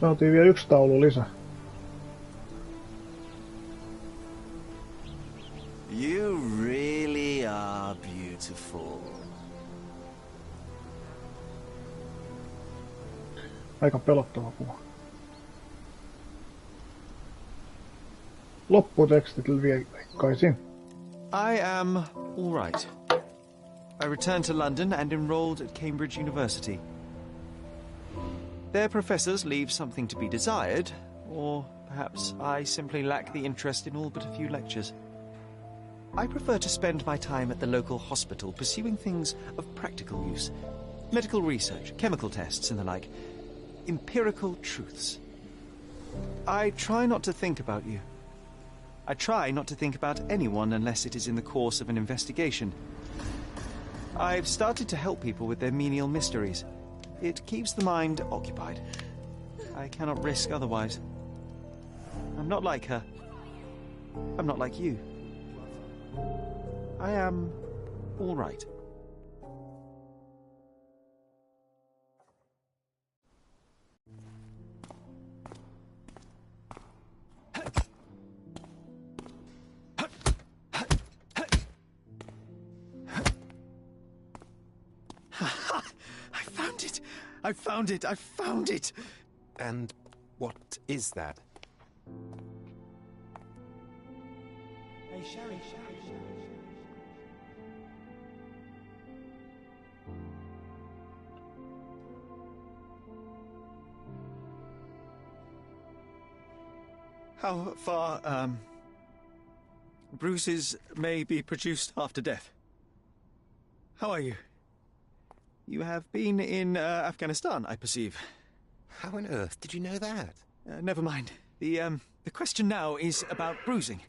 Saatiin vielä yksi taulu lisää. You really are beautiful. Aika pelottava kuva. Lopputekstit veikkaisin. I am all right. I returned to London and enrolled at Cambridge University. Their professors leave something to be desired, or perhaps I simply lack the interest in all but a few lectures. I prefer to spend my time at the local hospital pursuing things of practical use. Medical research, chemical tests and the like. Empirical truths. I try not to think about you. I try not to think about anyone unless it is in the course of an investigation. I've started to help people with their menial mysteries. It keeps the mind occupied. I cannot risk otherwise. I'm not like her. I'm not like you. I am all right. I found it! I found it! And what is that? Hey, Sherry. How far, bruises may be produced after death. How are you? You have been in Afghanistan, I perceive. How on earth did you know that? Never mind. The question now is about bruising.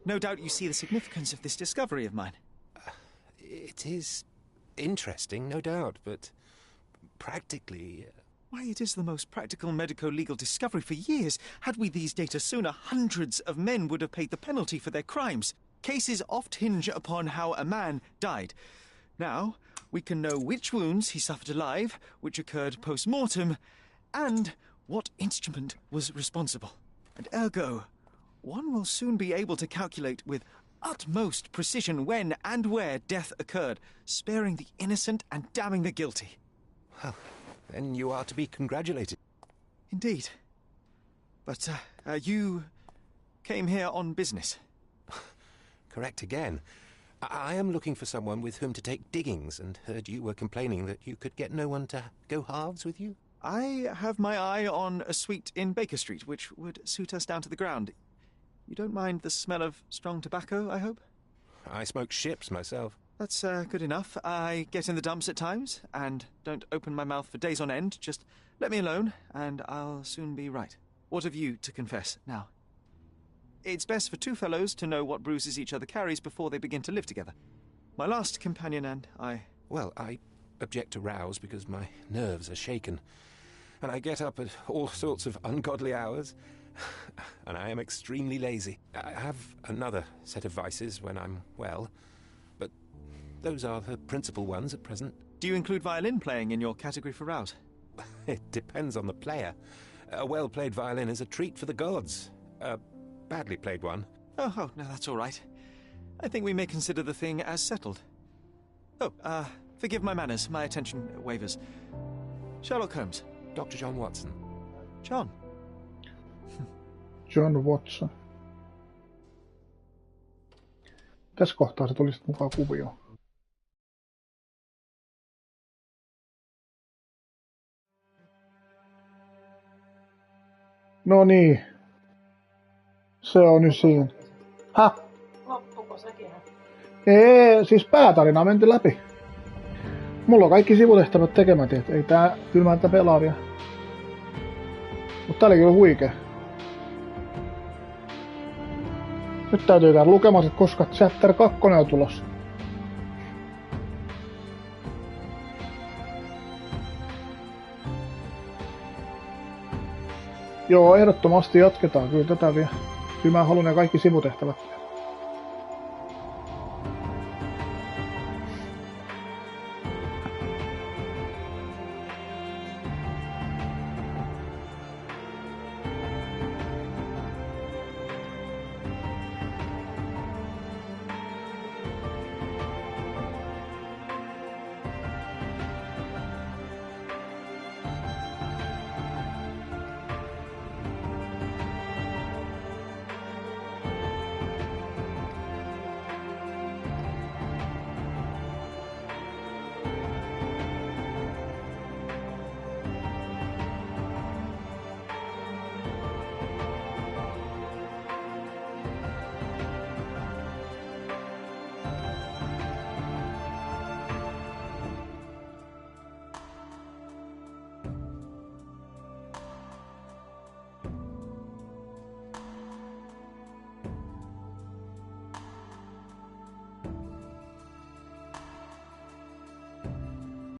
No doubt you see the significance of this discovery of mine. It is interesting, no doubt, but practically... Why, it is the most practical medico-legal discovery for years. Had we these data sooner, hundreds of men would have paid the penalty for their crimes. Cases oft hinge upon how a man died. Now, we can know which wounds he suffered alive, which occurred post-mortem, and what instrument was responsible. And ergo, one will soon be able to calculate with utmost precision when and where death occurred, sparing the innocent and damning the guilty. Well, then you are to be congratulated. Indeed. But, you came here on business. Correct again. I am looking for someone with whom to take diggings, and heard you were complaining that you could get no one to go halves with you. I have my eye on a suite in Baker Street, which would suit us down to the ground. You don't mind the smell of strong tobacco, I hope? I smoke ships myself. That's good enough. I get in the dumps at times, and don't open my mouth for days on end. Just let me alone, and I'll soon be right. What have you to confess now? It's best for two fellows to know what bruises each other carries before they begin to live together. My last companion and I... Well, I object to rows because my nerves are shaken. and I get up at all sorts of ungodly hours, and I am extremely lazy. I have another set of vices when I'm well, but those are the principal ones at present. Do you include violin playing in your category for rout? It depends on the player. A well-played violin is a treat for the gods. A badly played one. Oh, no, that's all right. I think we may consider the thing as settled. Oh, forgive my manners. My attention wavers. Sherlock Holmes. Dr. John Watson. John. John Watson. Tässä kohtaa se tuli sitten mukaan kuvioon. No niin. Se on nyt siinä. Häh? Loppuko sekin? Ei, siis päätarina on menty läpi. Mulla on kaikki sivutehtävät tekemättä, ei tää kylmältä pelaa vielä. Mut tää oli kyllä huikea. Nyt täytyy käydä lukemassa, koska Chapter 2 on tulossa. Joo, ehdottomasti jatketaan kyllä tätä vielä. Kyllä mä haluan ne kaikki sivutehtävät.